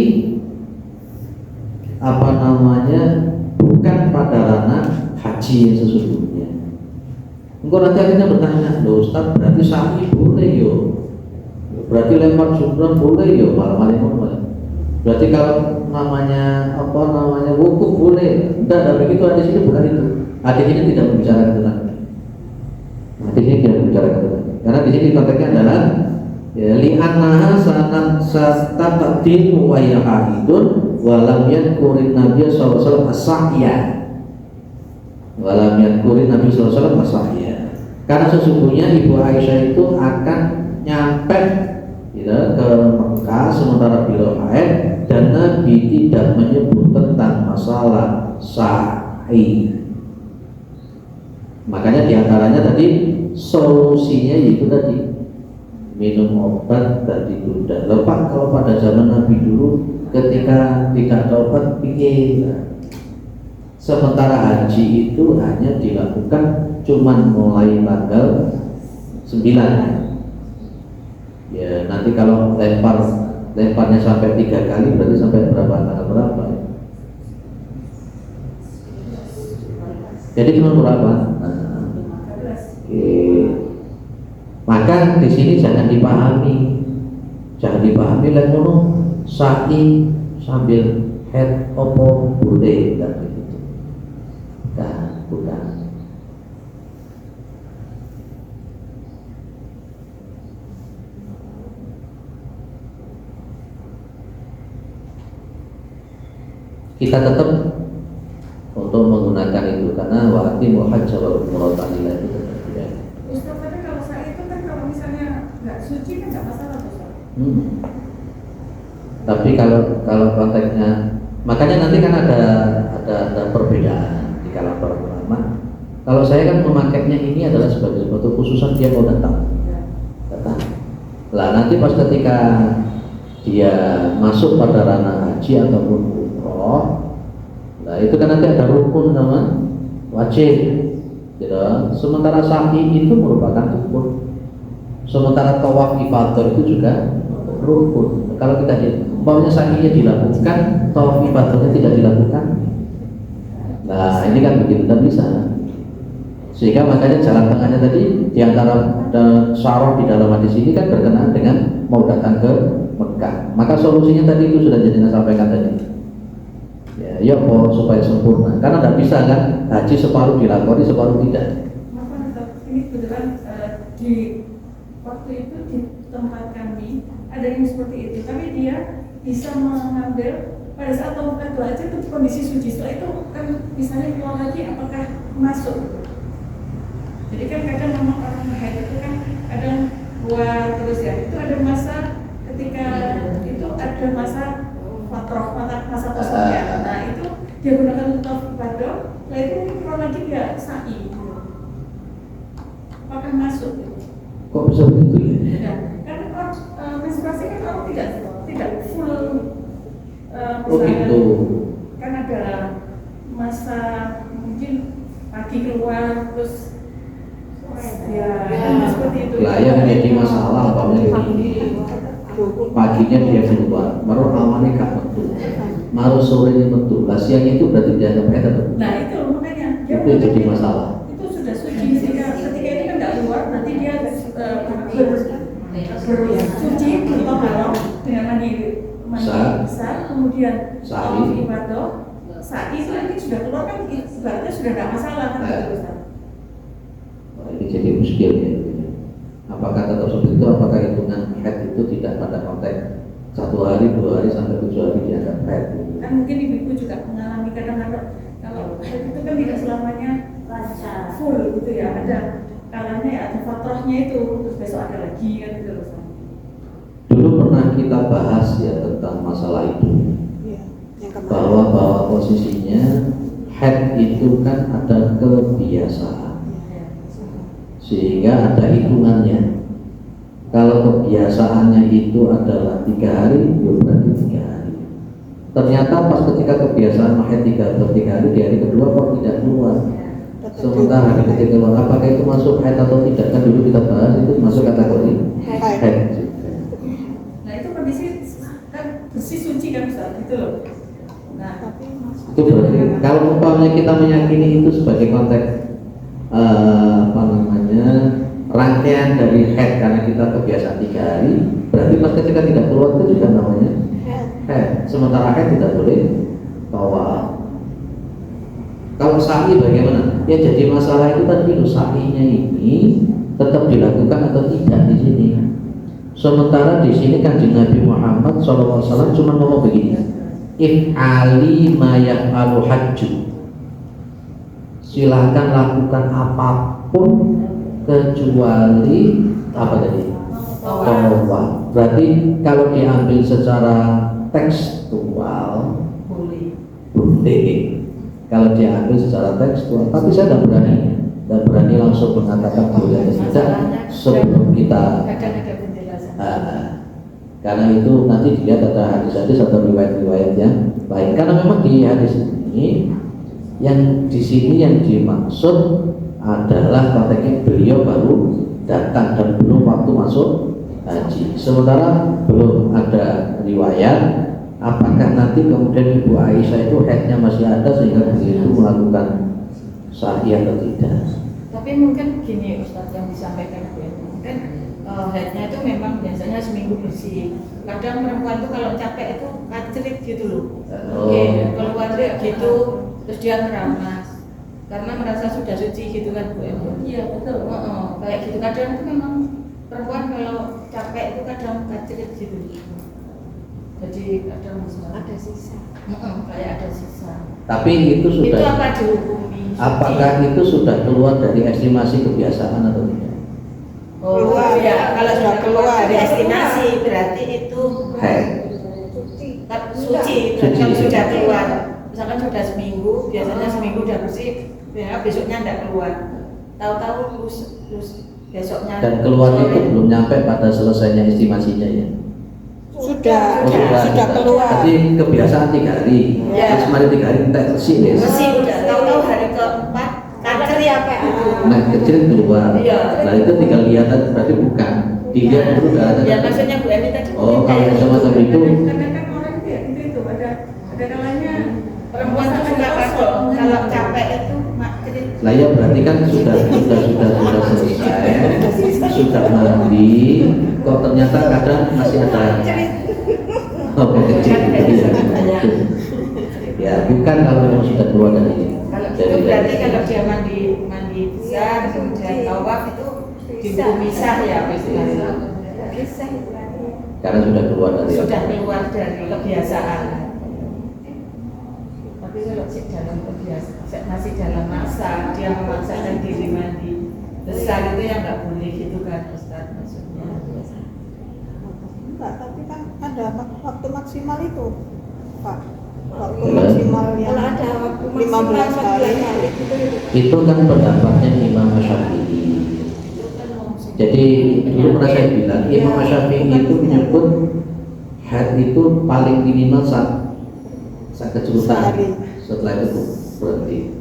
bukan pada ranah haji yang sesungguhnya. Engkau nanti akhirnya bertanya, loh Ustaz berarti sa'i boleh yo, berarti lempar jumrah boleh yo, malam-malam. Berarti kalau namanya wukuf boleh. Enggak begitu, hadis ini bukan itu. Hadis ini tidak membicarakan tentang itu. Hadis ini tidak membicarakan tentang itu. Karena di sini konteksnya adalah ya, li'annaha sanat sataqdimu wa yahidun wa lam yadhkurin Nabiy sallallahu alaihi wasallam as-sa'ya. Wa lam yadhkurin Nabiy sallallahu alaihi wasallam as-sa'ya. Karena sesungguhnya Ibu Aisyah itu akan nyampe ke Mekah sementara beliau haid dan Nabi tidak menyebut tentang masalah sa'i. Makanya diantaranya tadi solusinya itu tadi minum obat dan ditunda. Lepas kalau pada zaman Nabi dulu ketika tidak ada obat pikir. Sementara haji itu hanya dilakukan cuman mulai tanggal 9. Ya nanti kalau lemparnya sampai 3 kali berarti sampai tanggal berapa ya? Jadi cuma berapa? Oke. Maka di sini jangan dipahami lek ngono sa'i sambil head opo boleh kan begitu. Bukan. Kita tetap untuk menggunakan itu karena waqti muhajj wal umrah lillah itu ya. Ustaz, tapi kalau saya itu kan kalau misalnya nggak suci kan nggak masalah Ustaz. Tapi kalau konteksnya, makanya nanti kan ada perbedaan di kalangan para ulama. Kalau saya kan memakainya ini adalah sebagai suatu khususan dia mau datang. Lah nanti pas ketika dia masuk pada ranah haji ataupun umroh, nah itu kan nanti ada rukun sama wajib, gitu. Sementara sa'i itu merupakan rukun. Sementara tawaf ifadah itu juga rukun. Kalau kita maunya sa'inya dilakukan, tawaf ibadahnya tidak dilakukan. Nah ini kan begitu tak bisa. Sehingga makanya jalan tengahnya tadi di antara syarah di dalam hadis ini kan berkenaan dengan mau datang ke Mekah. Maka solusinya tadi itu sudah jadi sampaikan tadi. Ya supaya sempurna. Karena tidak bisa kan haji separuh dilakoni separuh tidak. Maka ini kebetulan di waktu itu di tempat kami ada yang seperti itu, tapi dia bisa mengambil pada saat tawaf aja itu kondisi suci. Setelah itu kan misalnya keluar lagi apakah masuk? Jadi kan kadang memang orang haid itu kan kadang keluar terus ya. Itu ada masa ketika itu ada masa fatroh, masa kosongnya. Nah itu dia gunakan untuk tawaf ibadah. Nah itu keluar lagi dia sa'i. Apakah masuk? Kok bisa begitu ya? Ya, kan menstruasi kan orang tidak full. Gitu. Kan ada masa mungkin pagi keluar terus ya seperti itu. Lah yang menjadi masalah apabila ini paginya dia keluar, baru awalnya gak metu, baru sorenya metu, lah siangnya itu berarti dia nggak pernah. Nah itu makanya dia itu jadi masalah. Itu sudah suci sehingga ketika ini kan nggak keluar, nanti dia bersuci bertoharoh dengan mandi besar, kemudian tawaf ibadah. Saat itu nanti sudah keluar kan berarti sudah nggak masalah kan gitu Ustaz. Ini jadi muskil ya. Apakah tetap seperti itu? Apakah hitungan haid itu tidak pada konteks 1 hari, 2 hari sampai 7 hari dianggap haid? Kan mungkin ibu juga mengalami kadang-kadang kalau haid itu kan tidak selamanya lancar full gitu ya. Ada kalanya ya ada fatrahnya itu terus besok ada lagi kan gitu loh. Dulu pernah kita bahas ya tentang masalah itu. Bahwa posisinya haid itu kan ada kebiasaan. Sehingga ada hitungannya. Kalau kebiasaannya itu adalah 3 hari, ya berarti 3 hari. Ternyata pas ketika kebiasaan haid 3 hari, di hari kedua kok tidak keluar. Sementara hari ketiga keluar, apakah itu masuk haid atau tidak? Kan dulu kita bahas itu masuk kategori haid. Nah itu kondisi kan bersih suci kan Ustaz, gitu loh. Nah itu berarti kalau umpamanya kita meyakini itu sebagai konteks rangkaian dari haid karena kita kebiasaan 3 hari, berarti pas ketika tidak keluar itu juga namanya haid. Sementara haid tidak boleh tawaf. Kalau sa'i bagaimana? Ya jadi masalah itu tadi loh, sa'inya ini tetap dilakukan atau tidak di sini. Sementara di sini Kanjeng Nabi Muhammad SAW cuma ngomong begini, if'ali ma yaf'alu hajju. Silahkan lakukan apapun kecuali apa tadi? Tawaf. Berarti kalau diambil secara tekstual boleh. Kalau diambil secara tekstual, tapi saya tidak dan berani langsung mengatakan boleh atau tidak sebelum kita kadang ada penjelasan. karena itu nanti dilihat ada hadis-hadis atau riwayat-riwayat yang lain. Karena memang di hadis ini yang di sini yang dimaksud adalah konteksnya beliau baru datang dan belum waktu masuk haji. Sementara belum ada riwayat apakah nanti kemudian Ibu Aisyah itu headnya masih ada sehingga beliau melakukan sa'i atau tidak. Tapi mungkin gini Ustadz yang disampaikan Bu, mungkin headnya itu memang biasanya seminggu bersih. Kadang perempuan itu kalau capek itu kacrit gitu loh. Kalau kacrit gitu terus dia keramas karena merasa sudah suci gitu kan Bu. Iya betul. Kayak gitu kadang itu memang perempuan kalau capek itu kadang kacrit gitu. Jadi kadang ada sisa. Kayak ada sisa. Tapi itu sudah. Itu apa dihukumi? Apakah itu sudah keluar dari estimasi kebiasaan atau tidak? Keluar ya, kalau sudah keluar dari estimasi berarti itu suci. Kalau sudah keluar, misalkan sudah seminggu, biasanya seminggu udah bersih, ya besoknya tidak keluar. Tahu-tahu terus besoknya. Dan keluar itu belum nyampe pada selesainya estimasinya ya. Sudah keluar. Tapi kebiasaan 3 hari. Ya. Terus kemarin 3 hari entek bersih deh. Bersih udah. Tahu-tahu hari keempat kanker ya Pak. Nah kecil keluar. Iya. Nah itu tinggal lihat berarti bukan. Dilihat dulu nggak ada. Ya maksudnya Bu Eni tadi. Oh kalau yang semacam itu. Karena kan orang itu ada kalanya perempuan itu suka kasih kalau capek itu makrit. Lah ya berarti kan sudah selesai, sudah mandi, kok ternyata kadang masih ada kecil gitu ya. Ya bukan kalau memang sudah keluar dari Itu berarti kalau dia mandi besar kemudian tawaf itu dimisah ya istilahnya. Karena sudah keluar dari kebiasaan. Tapi kalau dalam kebiasaan masih dalam masa dia memaksakan diri mandi besar itu yang nggak boleh gitu kan Ustaz maksudnya. Enggak, tapi kan ada waktu maksimal itu Pak. Waktu maksimal yang Kalau ada waktu 15 hari itu kan pendapatnya Imam Syafi'i. Jadi dulu pernah saya bilang Imam Syafi'i itu menyebut haid itu paling minimal saat kecurutan. Setelah itu berhenti.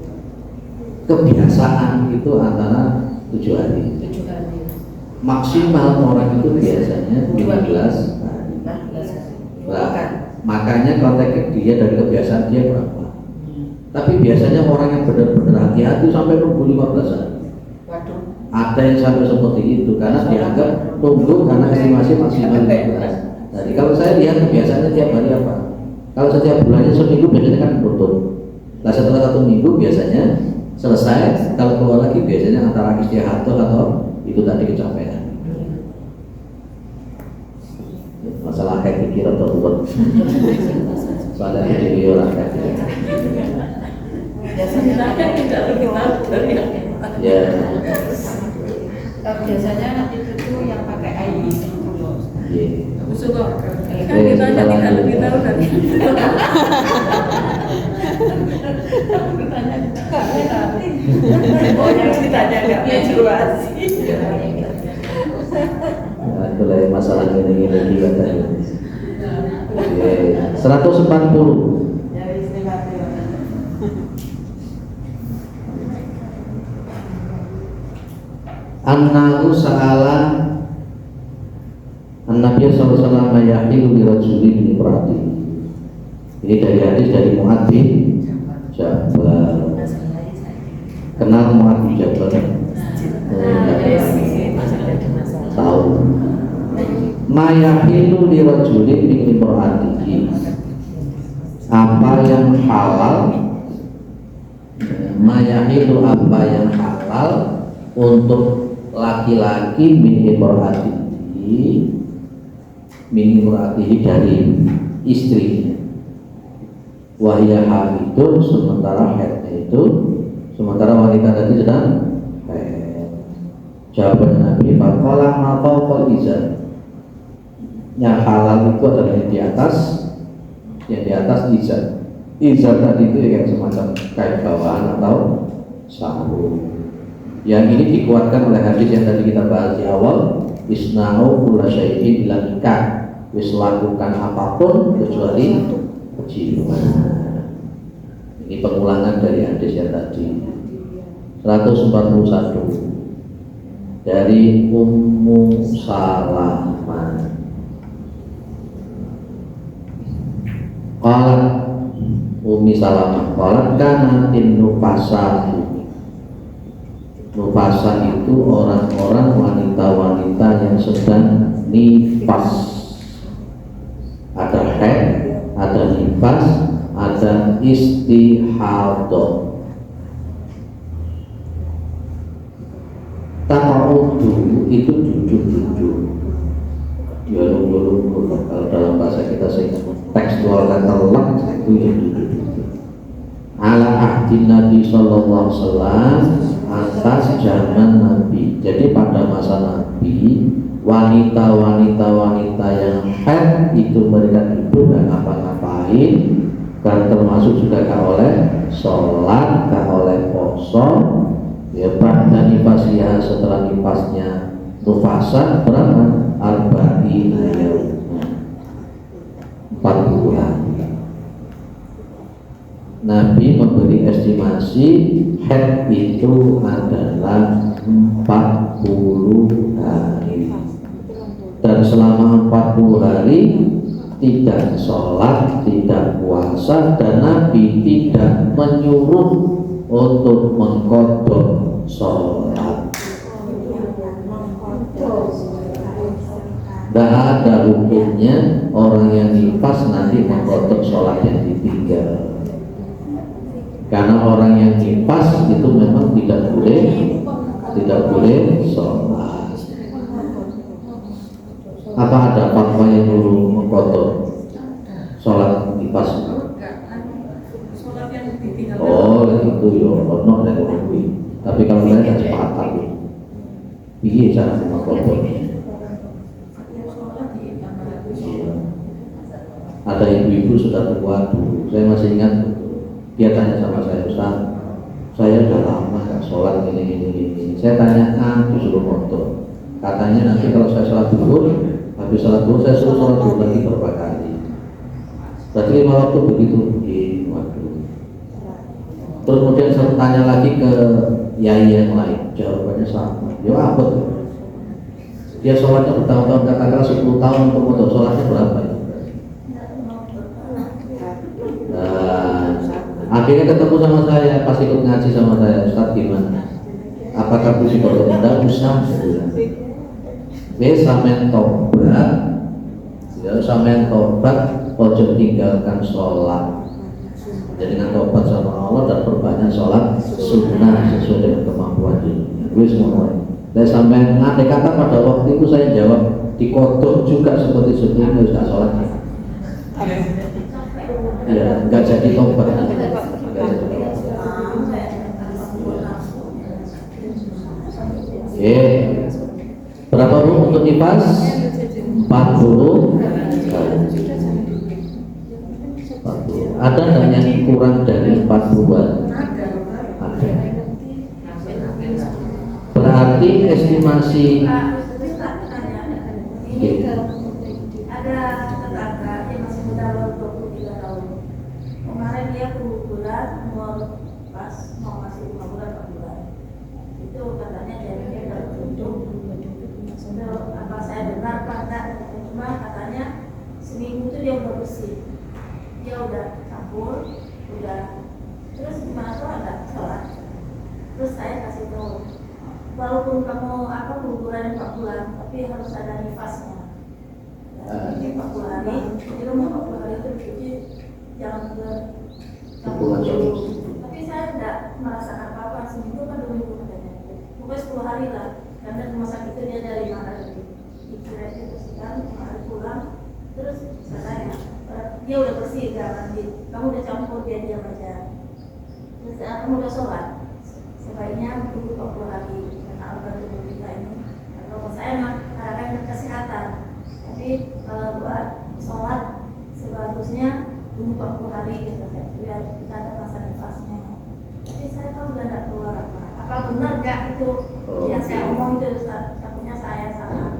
Kebiasaan itu antara 7 hari. Maksimal orang itu biasanya 15 hari. Nah, makanya konteksnya dia dari kebiasaan dia berapa. Tapi biasanya orang yang benar-benar hati-hati sampai nunggu 15 hari. Ada yang sampai seperti itu karena dianggap tunggu karena estimasi maksimal 15. Jadi kalau saya lihat kebiasaannya tiap hari apa? Kalau setiap bulannya seminggu biasanya kan tutup. Nah setelah 1 minggu biasanya selesai. Kalau keluar lagi biasanya antara istihadah atau itu tadi kecapean. Masalah kayak pikir atau buat soalnya jadi orang kayak ya biasanya itu tuh yang pakai air itu loh. kita tidak lebih tahu dari yang ceritanya nggak menstruasi. Nah, itu lah masalah ini juga tadi. 140. Annahu sa'ala An-Nabi sallallahu alaihi wasallam yahilu li rajulin min imraati. Ini dari hadis dari Mu'adz bin Jabal. Kenal Mu'adz bin Jabal? Tahu. Ma yahilu li rajulin min imraatihi. Apa yang halal? Ma yahilu apa yang halal untuk laki-laki min imraatihi dari istrinya. Wahya hamidun sementara haidnya itu sementara wanita tadi sedang haid. Jawaban Nabi faqala ma fawqa izar. Yang halal itu adalah yang di atas izar. Izar tadi itu yang semacam kain bawahan atau sarung. Yang ini dikuatkan oleh hadis yang tadi kita bahas di awal, isna'u kulla syai'in illa nikah. Wis lakukan apapun kecuali kejiwaan. Ini pengulangan dari hadis yang tadi. 141 dari Ummu Salamah. Qalat Ummi Salamah qalat kana nufasa. Nufasa itu orang-orang wanita-wanita yang sedang nifas. Ada haid, ada nifas, ada istihadah. Taqa'udu itu duduk-duduk, dia lunggu-lunggu. Kalau dalam bahasa kita tekstual kata lak itu yang duduk-duduk. Ala ahdin Nabi sallallahu alaihi wasallam, atas zaman Nabi. Jadi pada masa Nabi, wanita-wanita yang haid itu mereka duduk dan ngapa-ngapain, kan termasuk juga gak oleh sholat, gak oleh poso. Ya ba'da nifasiyah, setelah nifasnya nufasa berapa? Arba'in yaumah, 40 hari. Nabi memberi estimasi haid itu adalah 40 hari. Dan selama 40 hari tidak sholat, tidak puasa, dan Nabi tidak menyuruh untuk mengkodok sholat. Tidak ada hukumnya orang yang nifas nanti mengkodok sholat yang ditinggal. Karena orang yang nifas itu memang tidak boleh sholat. Apa ada fatwa yang dulu mengkodok sholat nifas? Oh, itu yo ono nek kuwi. Tapi kalau saya tak sepakat. Piye cara mengkodok? Ada ibu-ibu sudah tua dulu. Saya masih ingat dia tanya sama saya, Ustaz, saya udah lama gak sholat gini. Saya tanya disuruh kodok. Katanya nanti kalau saya sholat zuhur, habis sholat zuhur saya suruh sholat zuhur lagi berapa kali. Berarti 5 waktu begitu. Waduh. Terus kemudian saya tanya lagi ke yai yang lain, jawabannya sama. Ya apa tuh? Dia sholatnya bertahun-tahun, katakanlah 10 tahun, untuk kodok sholatnya berapa ya? Akhirnya ketemu sama saya, pas ikut ngaji sama saya, Ustaz gimana? Apakah bisa kodok? Tidak usah. Sampeyan tobat, ya sampeyan tobat, ojo tinggalkan sholat. Jadi dengan tobat sama Allah dan perbanyak sholat sunnah sesuai dengan kemampuan diri. Wis ngono. Dan sampeyan andai kata pada waktu itu saya jawab dikodok juga seperti sebelumnya sudah sholat. Ya, nggak jadi tobat. Berapa Bu untuk nifas? 40. Ada nggak yang kurang dari 40-an? Ada. Berarti estimasi. Ada tetangga yang masih muda baru 23 tahun. Kemarin dia kebetulan umur pas mau masih 5 bulan 4 bulan. Itu katanya jadinya udah tutup. Itu apa saya dengar Pak? Cuma katanya seminggu itu dia udah bersih. Dia udah campur, udah terus gimana tuh ada sholat. Terus saya kasih tahu, walaupun kamu keguguran 4 bulan, tapi harus ada nifasnya. Jadi 40 hari, jadi rumah 40 hari itu berarti jangan bercampur. Tapi saya tidak merasakan apa-apa, seminggu kan 2 minggu katanya. Pokoknya 10 hari lah, karena rumah sakit itu dia dari 5 hari. Dikira itu bersihkan, 5 hari pulang, terus saya dia udah bersih, nanti kamu udah campur, dia diam aja. Terus kamu udah sholat, sebaiknya tunggu 40 hari karena obat tubuh kita ini. Kalau saya mah kadang-kadang kesehatan, tapi kalau buat sholat sebagusnya tunggu 40 hari gitu, biar kita ada masa nifasnya. Tapi saya tahu udah tidak keluar apa benar nggak itu Oh. yang saya omong itu Ustaz, takutnya saya salah.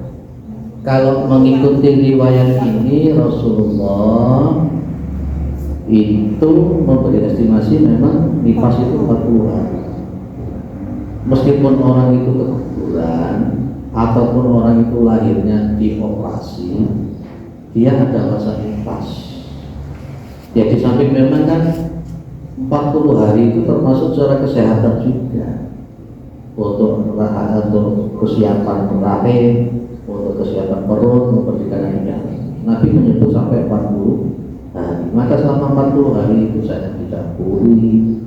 Kalau mengikuti riwayat ini, Rasulullah itu memberi estimasi memang nifas itu 40 hari. Meskipun orang itu keguguran ataupun orang itu lahirnya dioperasi, dia ada masa nifas. Ya di samping memang kan 40 hari itu termasuk secara kesehatan juga, untuk kesiapan rahim, untuk kesehatan perut, untuk perjalanan yang Nabi menyebut sampai 40 hari. Maka selama 40 hari itu saya tidak pulih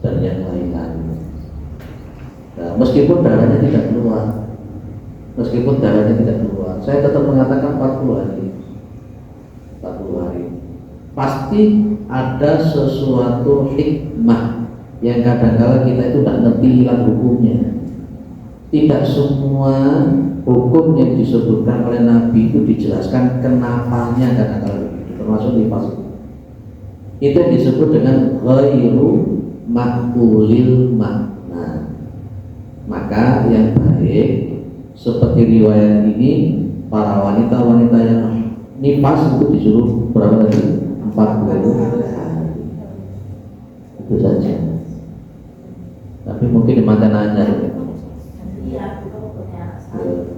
dan yang lain-lain. Nah, meskipun darahnya tidak keluar, saya tetap mengatakan 40 hari. 40 hari. Pasti ada sesuatu hikmah yang kadang-kala kita itu tidak ngerti hilang hukumnya. Tidak semua hukum yang disebutkan oleh Nabi itu dijelaskan kenapanya kadang-kala begitu, termasuk nifas. Itu yang disebut dengan ghairu maqulil makna. Maka yang baik seperti riwayat ini, para wanita-wanita yang nifas itu disuruh berapa lagi? 40 hari. Itu saja. Tapi mungkin di mata nanya. Iya, itu punya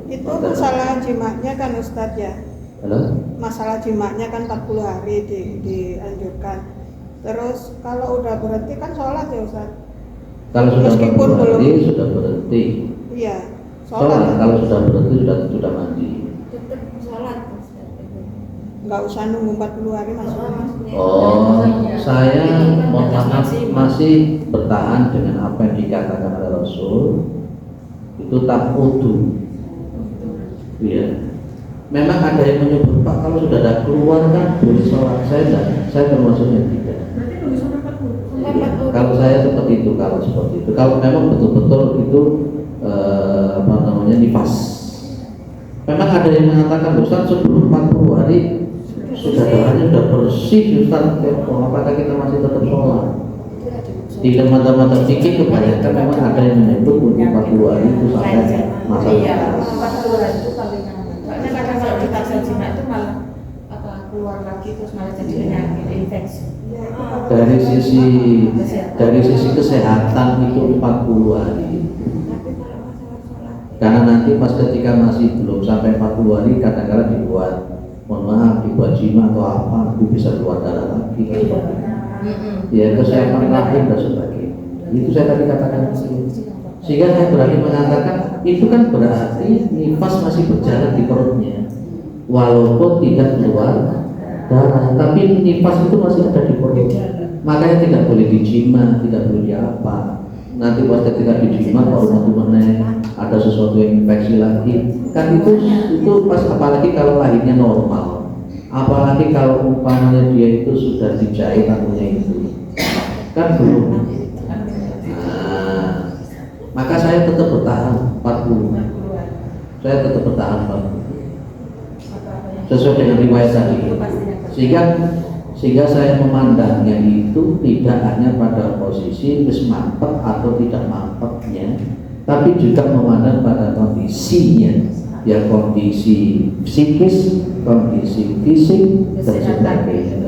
Itu masalah jimatnya kan Ustadz ya. Halo? Masalah jimatnya kan 40 hari dianjurkan. Terus kalau udah berhenti kan sholat ya Ustadz. Kalau sudah Meskipun 40 hari belum. sudah berhenti. Iya, Sholat. sholat. Kalau sudah berhenti sudah mandi. Tetap sholat. Nggak usah nunggu 40 hari maksudnya. Oh, saya mohon maaf masih bertahan dengan apa yang dikatakan oleh Rasul. Itu tak wudu. Iya. Memang ada yang menyebut Pak kalau sudah ada keluar kan boleh sholat. Saya termasuknya tidak. Berarti nunggu sampai 40. Iya. Kalau saya seperti itu, kalau memang betul-betul itu nifas. Memang ada yang mengatakan Ustaz sebelum 40 hari sudah darahnya sudah bersih Ustaz, apakah kita masih tetap sholat? Di mata-mata fikih kebanyakan memang ada yang menyebut untuk 40 hari itu sampai masa Iya, nifas. 40 hari itu paling nyaman. Soalnya kadang kalau kita zina itu malah keluar lagi terus malah jadi penyakit infeksi. Dari sisi kesehatan itu 40 hari. Karena nanti pas ketika masih belum sampai 40 hari kadang-kadang dibuat, mohon maaf, dibuat jima atau apa, nanti bisa keluar darah lagi. Ya kesehatan rahim dan sebagainya. Itu saya tadi katakan. Sehingga saya berani mengatakan itu kan berarti nifas masih berjalan di perutnya, walaupun tidak keluar darah, tapi nifas itu masih ada di perut. Makanya tidak boleh dijima, tidak boleh diapa. Nanti pas ketika dijima baru nanti ada sesuatu yang infeksi lagi. Kan itu pas, apalagi kalau lahirnya normal. Apalagi kalau umpamanya dia itu sudah dijahit tangannya itu, kan belum. Nah, maka saya tetap bertahan 40. Saya tetap bertahan 40. Sesuai dengan riwayat tadi. Sehingga saya memandangnya itu tidak hanya pada posisi wis mampet atau tidak mampetnya, tapi juga memandang pada kondisinya, ya kondisi psikis, kondisi fisik dan sebagainya.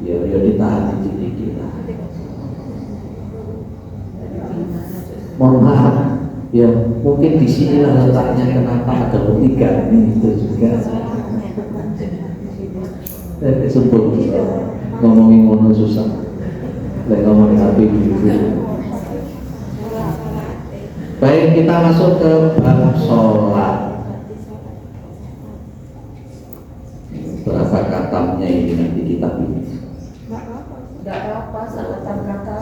Ya ditahan sedikit lah. Mohon maaf, ya mungkin di sinilah letaknya kenapa ada bertiga ini itu juga. Sebut ngomongin ngono susah, ngomongin api dulu. Baik, kita masuk ke bab sholat. Berapa katamnya ini nanti kitab ini? Enggak apa-apa, salatan kata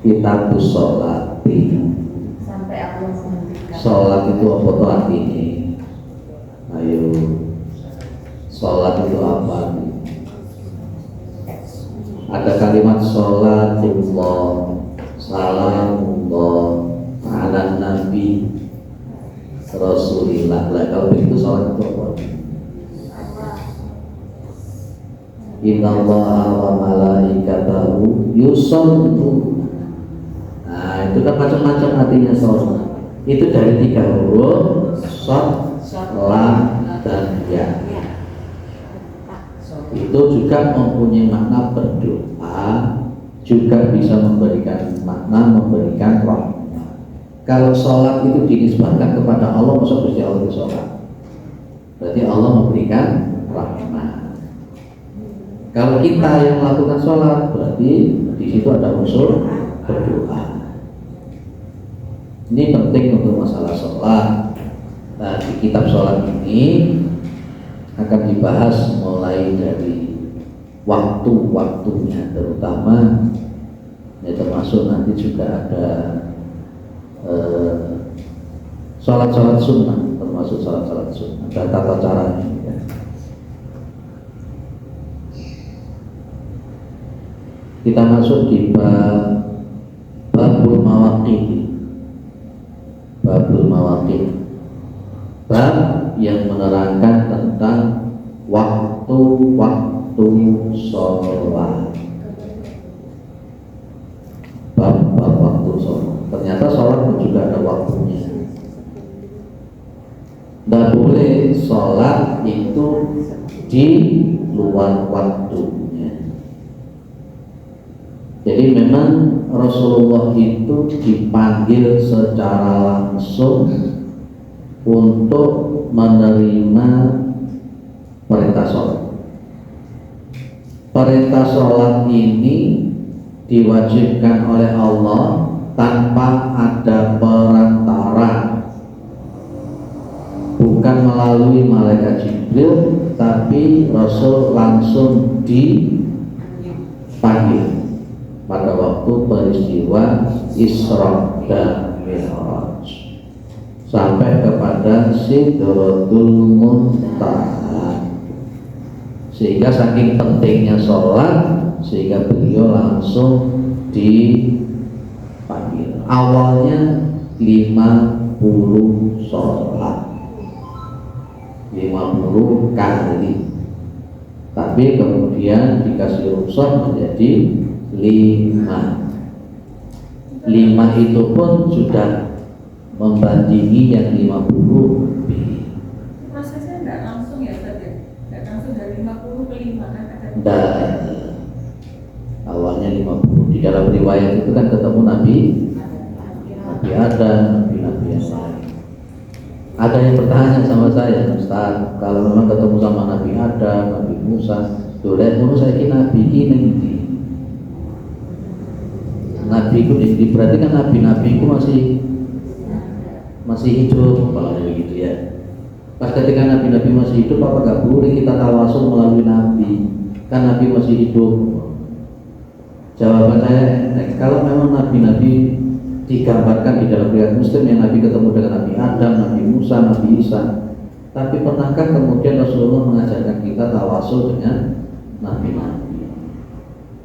Kitab sholat. sampai aku menghentikan. Sholat itu apa tuh artinya? Ayo, sholat itu apa? Ada kalimat sholatullah, salamullah ala nabi rasulillah. Lah kalau begitu sholat itu apa? Innallaha wa malaikatahu yusholluna. Nah, itu kan macam-macam artinya sholat. Itu dari 3 huruf shot, lam, dan ya. Itu juga mempunyai makna berdoa, juga bisa memberikan makna memberikan rahmat. Kalau sholat itu dinisbatkan kepada Allah, masa Gusti Allah itu sholat, berarti Allah memberikan rahmat. Kalau kita yang melakukan sholat, berarti di situ ada unsur berdoa. Ini penting untuk masalah sholat. Nah, di kitab sholat ini akan dibahas mulai dari waktu-waktunya, terutama ya, termasuk nanti juga ada sholat-sholat sunnah, termasuk sholat-sholat sunnah, dan tata caranya ya. Kita masuk di babul mawaqit. Babul mawaqit, bab yang menerangkan tentang waktu-waktu sholat. Bab waktu sholat. Ternyata sholat pun juga ada waktunya. Tidak boleh sholat itu di luar waktunya. Jadi memang Rasulullah itu dipanggil secara langsung untuk menerima perintah sholat. Perintah sholat ini diwajibkan oleh Allah tanpa ada perantara, bukan melalui malaikat Jibril, tapi Rasul langsung dipanggil pada waktu peristiwa Isra dan Mi'raj sampai kepada Sidratul Muntaha. Sehingga saking pentingnya sholat, sehingga beliau langsung dipanggil. Awalnya 50 sholat, 50 kali, tapi kemudian dikasih rukhsah menjadi 5 itu pun sudah membandingi yang 50 lebih. Prosesnya nggak langsung ya Ustaz ya? Nggak langsung dari 50 ke 5 kan ada. Awalnya 50. Di dalam riwayat itu kan ketemu Nabi Adam, Nabi yang lain. Ada yang bertanya sama saya, Ustaz, kalau memang ketemu sama Nabi Adam, Nabi Musa, tuh lihat dulu saya kira Nabi ini. Nabi itu berarti kan nabi-nabi itu masih hidup, kalau begitu ya. Pas ketika nabi-nabi masih hidup, apa gak boleh kita tawasul melalui nabi? Kan nabi masih hidup. Jawaban saya, kalau memang nabi-nabi digambarkan di dalam riwayat Muslim yang Nabi ketemu dengan Nabi Adam, Nabi Musa, Nabi Isa, tapi pernahkah kemudian Rasulullah mengajarkan kita tawasul dengan nabi-nabi?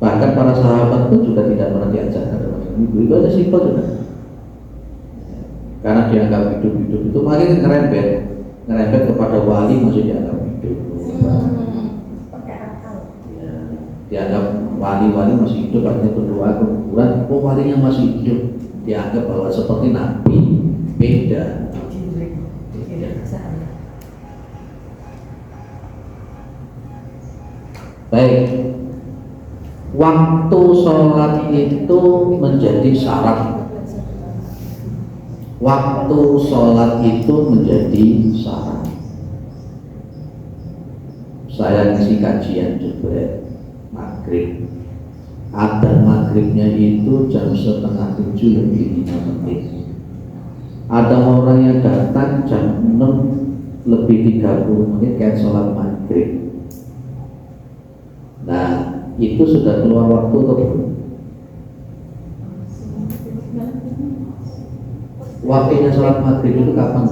Bahkan para sahabat pun juga tidak pernah diajarkan dengan itu ada simpel juga. Karena dianggap hidup-hidup itu makin ngerembet kepada wali masih dianggap hidup. Ya, dianggap wali-wali masih hidup, artinya berdoa ke kuburan, oh walinya masih hidup, dianggap bahwa seperti nabi, beda. Baik, waktu sholat itu menjadi syarat. Waktu sholat itu menjadi syarat. Saya ngisi kajian juga maghrib. Adzan maghribnya itu jam 6:30 lebih 5 menit. Ada orang yang datang jam 6 lebih 30 menit kayak sholat maghrib. Nah, itu sudah keluar waktu atau belum? Waktunya sholat maghrib itu kapan?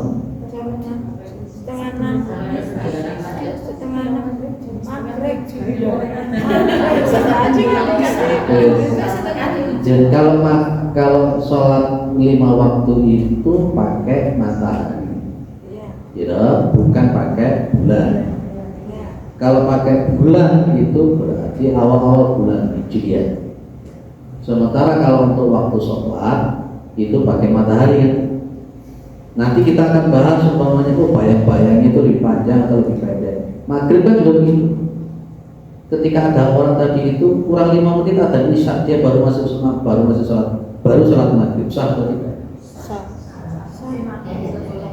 Setengah 6 maghrib. Jadi kalau sholat 5 waktu itu pakai matahari, ya, bukan pakai bulan. Kalau pakai bulan itu berarti awal-awal bulan Hijriah. Sementara kalau untuk waktu sholat itu pakai matahari kan. Nanti kita akan bahas umpamanya bayang-bayang itu lebih panjang atau lebih pendek. Maghrib kan juga begitu. Ketika ada orang tadi itu kurang 5 menit ada isya, dia baru masuk sholat maghrib, sah atau tidak? Sah.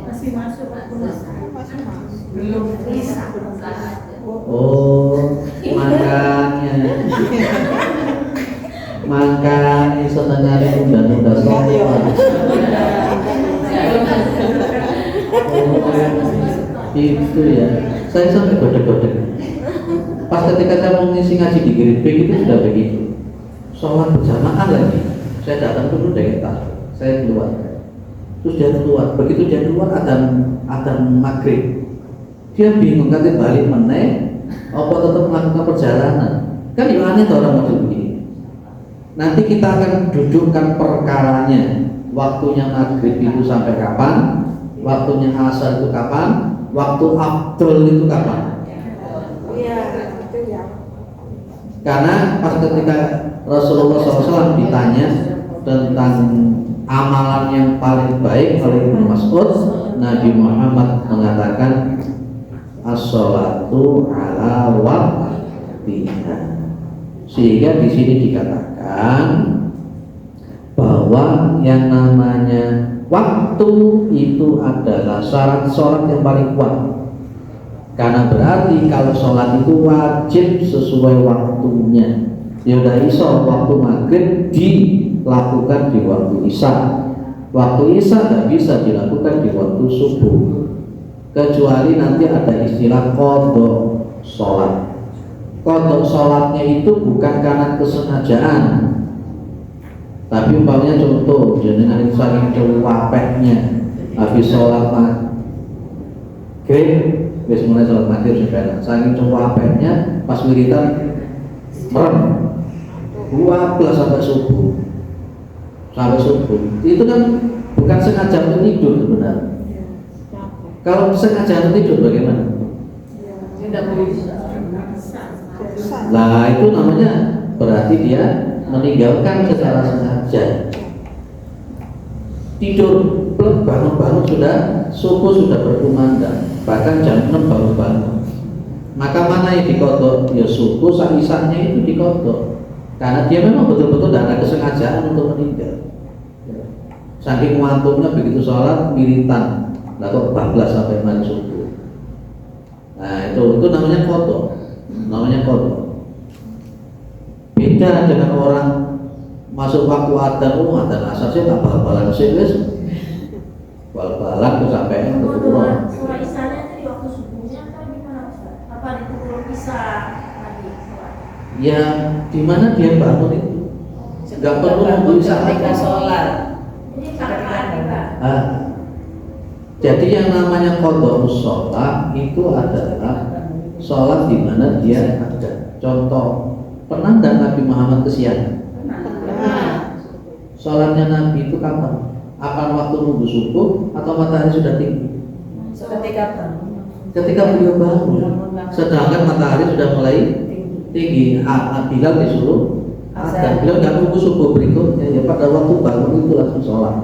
Masih masuk Masih masuk. belum bisa. Oh, makanya setengah undang-undang sholat. Oh, itu ya. Saya sampai godek-godek. Pas ketika saya mau ngisi ngaji di Greenpeak itu sudah begitu. Sholat berjamaah lagi. Saya datang dulu dari tas, saya keluar. Terus dia keluar. Begitu dia keluar ada maghrib. Dia bingung katanya balik meneh, apa tetap melakukan perjalanan? Kan ya aneh tuh orang model begini. Nanti kita akan dudukkan perkaranya. Waktunya maghrib itu sampai kapan? Waktunya asar itu kapan? Waktu afdol itu kapan? Iya, itu ya. Karena pas ketika Rasulullah SAW ditanya tentang amalan yang paling baik oleh Ibnu Mas'ud, Nabi Muhammad mengatakan as-sholatu ala waqtiha. Sehingga di sini dikatakan bahwa yang namanya waktu itu adalah syarat sholat yang paling kuat. Karena berarti kalau sholat itu wajib sesuai waktunya. Ya udah iso waktu maghrib dilakukan di waktu isya. Waktu isya tidak bisa dilakukan di waktu subuh. Kecuali nanti ada istilah qadha sholat. Qadha sholatnya itu bukan karena kesengajaan. Tapi umpamanya contoh, jenengan saking cuapeknya habis sholat maghrib, wis mulai sholat maghrib sebenarnya, saking cuapeknya pas wiridan merem 12 sampai subuh. Itu kan bukan sengaja untuk tidur sebenarnya. Kalau sengaja untuk tidur bagaimana? Tidak bisa. Nah itu namanya berarti dia meninggalkan secara sengaja. Tidur bangun-bangun sudah subuh sudah berkumandang, bahkan jam 6 baru bangun. Maka mana yang dikodok? Ya subuh isanya itu dikodok. Karena dia memang betul-betul tidak ada kesengajaan untuk meninggal. Saking ngantuknya begitu sholat militan, lah kok 14 sampai mandi subuh. Nah itu namanya kodok, namanya kodok. Beda dengan orang masuk waktu adzan, adzan asar sih tak bal-balan sih wis. Bal-balan tuh sampai ke pulau. Sholat isanya itu di waktu subuhnya atau gimana Ustaz? Apa itu belum bisa lagi sholat? Ya di mana dia bangun itu? Enggak perlu nunggu isya ketika sholat. Jadi saat juga. Jadi yang namanya qadha sholat itu adalah sholat di mana dia ada. Contoh, pernah nggak Nabi Muhammad kesiangan? Sholatnya Nabi itu kapan? Akan waktu nunggu subuh atau matahari sudah tinggi? Seketika bangun. Ketika beliau bangun, sedangkan matahari sudah mulai tinggi. Bilal disuruh dan beliau nggak nunggu subuh berikutnya, ya pada waktu bangun itu langsung sholat.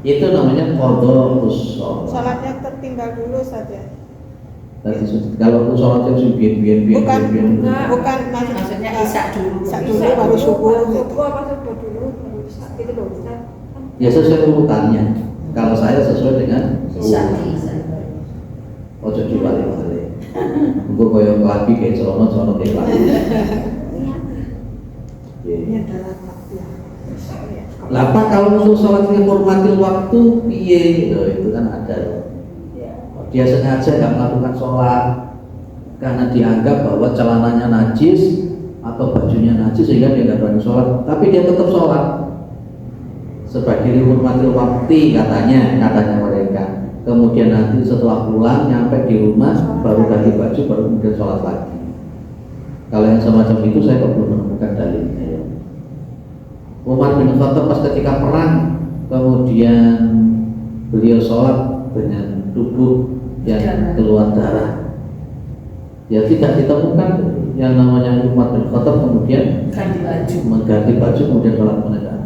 Itu namanya qadha sholat. Sholatnya tertinggal dulu saja. Kalau untuk sholat yang Bukan Maksudnya isya dulu. Isya dulu baru subuh. Subuh apa subuh dulu baru isya gitu loh Ustaz. ya sesuai urutannya. Kalau saya sesuai dengan Isya. ojo diwali-wali. Engko koyo lagi kayak celana kayak lagi. Ini adalah waktu. Lapa kalau untuk sholat yang hormatil waktu piye? Loh, itu kan ada. Dia sengaja nggak melakukan sholat karena dianggap bahwa celananya najis atau bajunya najis sehingga dia nggak berani sholat, tapi dia tetap sholat sebagai hormatil waktu katanya mereka. Kemudian nanti setelah pulang nyampe di rumah baru ganti baju baru kemudian sholat lagi. Kalau yang semacam itu saya belum menemukan dalilnya. Umar bin Khattab pas ketika perang kemudian beliau sholat dengan tubuh yang keluar darah. Ya tidak ditemukan yang namanya Umar bin Khattab kemudian Ganti baju. mengganti baju kemudian sholat menegak.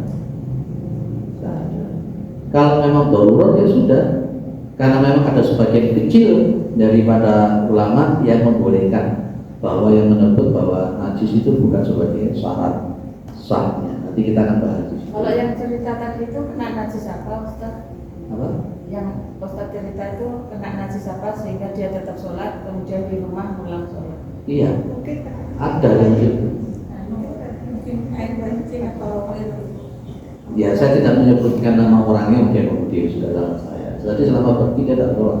Kalau memang darurat ya sudah, karena memang ada sebagian kecil daripada ulama yang membolehkan bahwa yang menyebut bahwa najis itu bukan sebagai syarat sahnya. Nanti kita akan bahas. Kalau yang cerita tadi itu kena najis apa, Ustaz? Apa? Yang Ustaz cerita itu kena najis apa sehingga dia tetap sholat, kemudian di rumah ulang sholat. Iya, Mungkin ada yang gitu. Mungkin air kencing atau air. Ya saya tidak menyebutkan nama orangnya, mungkin dia sudah sama saya. Jadi selama pergi dia tidak sholat.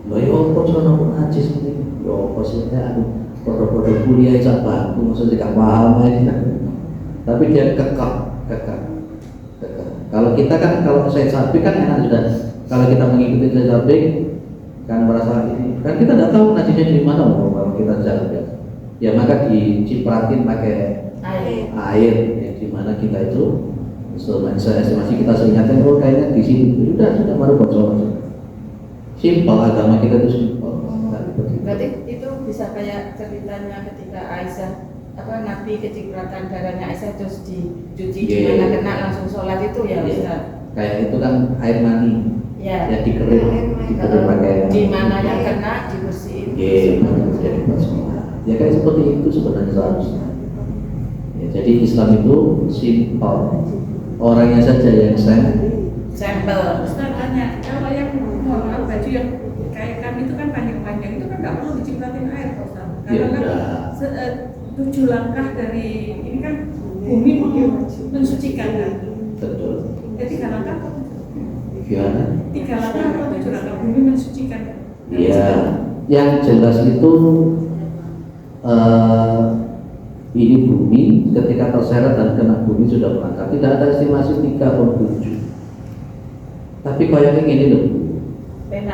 Loh ya apa sholat pun najis ini? Ya apa sih aku bodoh-bodoh kuliah cak baku, maksudnya tidak paham ini. Tapi dia kekeh. Kalau kita kan, kalau saya Sabik kan enak sudah. Kalau kita mengikuti saya Sabik kan merasa ini, kan kita tidak tahu najisnya di mana kalau kita jalan ya. Ya maka dicipratin pakai air ya, di mana kita itu estimasi kita seingatkan oh kayaknya di sini sudah baru buat sholat. Simpel agama kita itu simpel. Berarti itu bisa kayak ceritanya ketika Aisyah Nabi kecipratan darahnya Aisyah terus dicuci di mana kena langsung sholat itu ya Ustaz. Kayak itu kan air mani. Ya. Ya dikerik pakai di mana yang kena dibersihin. Jadi buat sholat. Ya kayak seperti itu sebenarnya seharusnya. Ya, jadi Islam itu simpel. Orangnya saja yang Sampel. Ustaz tanya, kalau yang baju yang kayak kami itu kan panjang-panjang itu kan nggak perlu dicipratin air Pak Ustaz. Karena kan 7 langkah dari ini kan bumi mensucikan kan. betul. Jadi 3 langkah atau Gimana? 3 langkah atau 7 langkah bumi mensucikan. Iya, yang jelas itu ini bumi ketika terseret dan kena bumi sudah melangkah. Tidak ada estimasi 3 atau 7. Tapi kayaknya gini loh.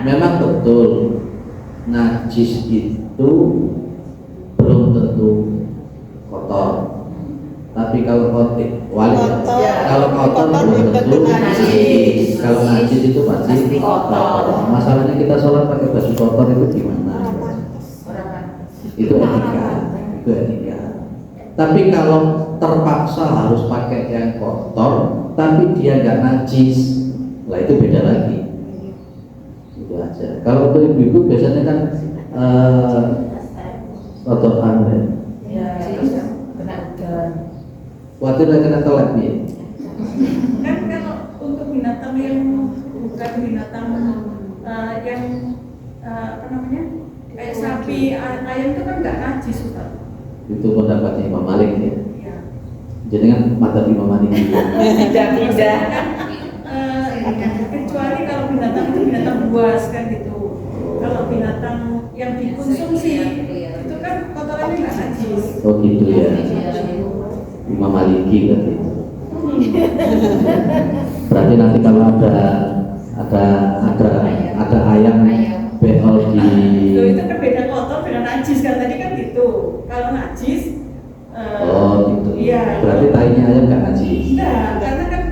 Memang betul najis itu belum tentu kotor. Tapi kalau kotor, kalau kotor belum tentu najis. Kalau najis itu pasti kotor. Masalahnya kita sholat pakai baju kotor itu gimana? Itu etika. Tapi kalau terpaksa harus pakai yang kotor, tapi dia nggak najis, lah itu beda lagi. Itu aja. Kalau untuk ibu-ibu biasanya kan kotor aneh. Ya, kena udan. Waktu dia kena telat ya. Kan kalau untuk binatang yang bukan binatang yang apa namanya kayak sapi, ayam itu kan nggak najis Ustaz. Itu pendapatnya Imam Malik ya. Iya. Jadi kan mata Imam Malik. Tidak. Kecuali kalau binatang itu binatang buas kan gitu. Kalau binatang yang dikonsumsi itu kan kotorannya nggak najis. Oh gitu ya. Imam Maliki berarti. Berarti nanti kalau ada ayam beol di. Loh, itu kan beda kotor beda najis kan tadi kan gitu. Kalau najis Oh gitu. Iya. Berarti tainya ayam nggak najis. Enggak, karena kan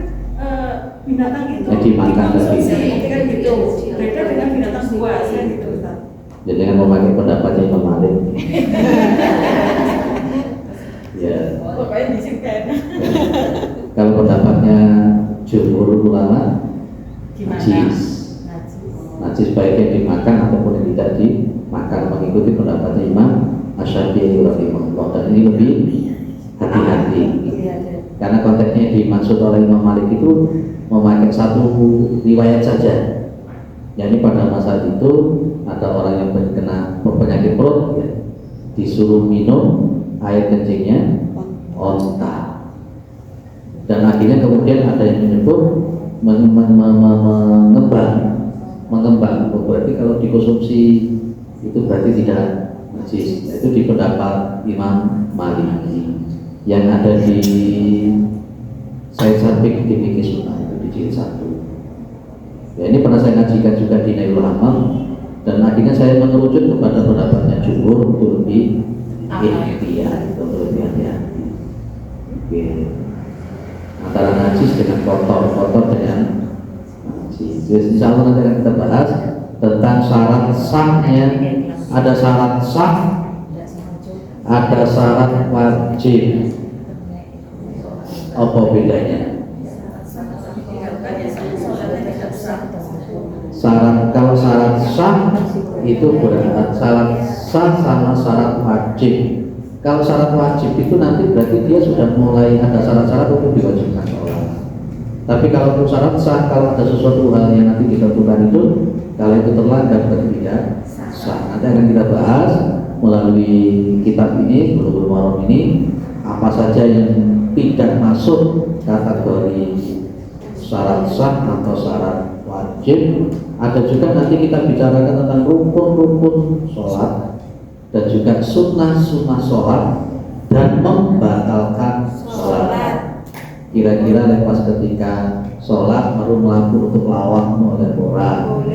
binatang itu Yang dimakan dikonsumsi tadi. kan gitu. Beda dengan binatang buas kan gitu Ustaz. Jadi kan memakai pendapatnya Imam Malik. Ya. Pokoknya disingkat. Kalau pendapatnya jumhur ulama Gimana? najis. Najis baik yang dimakan ataupun yang tidak dimakan, mengikuti pendapatnya Imam Asy-Syafi'i rahimahullah. Dan ini lebih hati-hati karena konteksnya dimaksud oleh Imam Malik itu memakai satu riwayat saja. Jadi pada masa itu ada orang yang terkena penyakit perut ya, disuruh minum air kencingnya onta, dan akhirnya kemudian ada yang menyebut mengembang. Berarti kalau dikonsumsi itu berarti tidak najis. Itu di pendapat Imam Malik yang ada di Said Sabik di Fikih Sunnah itu di jilid 1. Ya, ini pernah saya ngajikan juga di Nailul Amal, dan akhirnya saya mengerucut kepada pendapatnya jumhur untuk lebih ikhtiar, itu lebih hati-hati. Oke. Antara najis dengan kotor dengan najis. Jadi insya Allah nanti akan kita bahas tentang syarat sahnya. Ada syarat sah ada syarat wajib. Apa bedanya? Kalau syarat sah itu berat, syarat sah sama syarat wajib. Kalau syarat wajib itu nanti berarti dia sudah mulai ada syarat-syarat untuk diwajibkan sholat. Tapi kalau untuk syarat sah, kalau ada sesuatu hal yang nanti ditentukan itu, kalau itu terlanggar berarti tidak sah. Nanti akan kita bahas melalui kitab ini, Bulughul Maram ini, apa saja yang tidak masuk kategori syarat sah atau syarat wajib. Ada juga nanti kita bicarakan tentang rukun-rukun sholat dan juga sunnah-sunnah sholat dan membatalkan sholat. Kira-kira lepas ketika sholat baru melakukan untuk lawang oleh orang.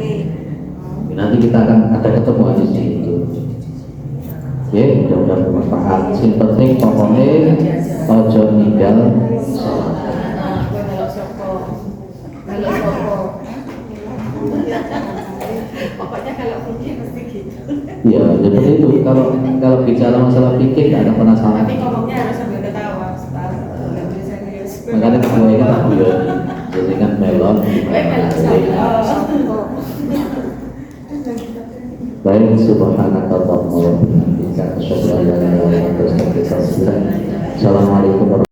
Nanti kita akan ada ketemuan di sini. Oke, mudah-mudahan bermanfaat. Yang penting pokoknya ojo ninggal sholat. Pokoknya kalau fikih mesti gitu. Ya, jadi itu kalau bicara masalah fikih nggak ada penasaran. Tapi ngomongnya harus sambil ketawa, nggak bisa serius. Makanya gue ingat aku ya, jadi kan melon. Baik, subhanakallahumma wa bihamdika asyhadu an la ilaha illa anta astaghfiruka wa atubu ilaik. Assalamualaikum warahmatullahi wabarakatuh.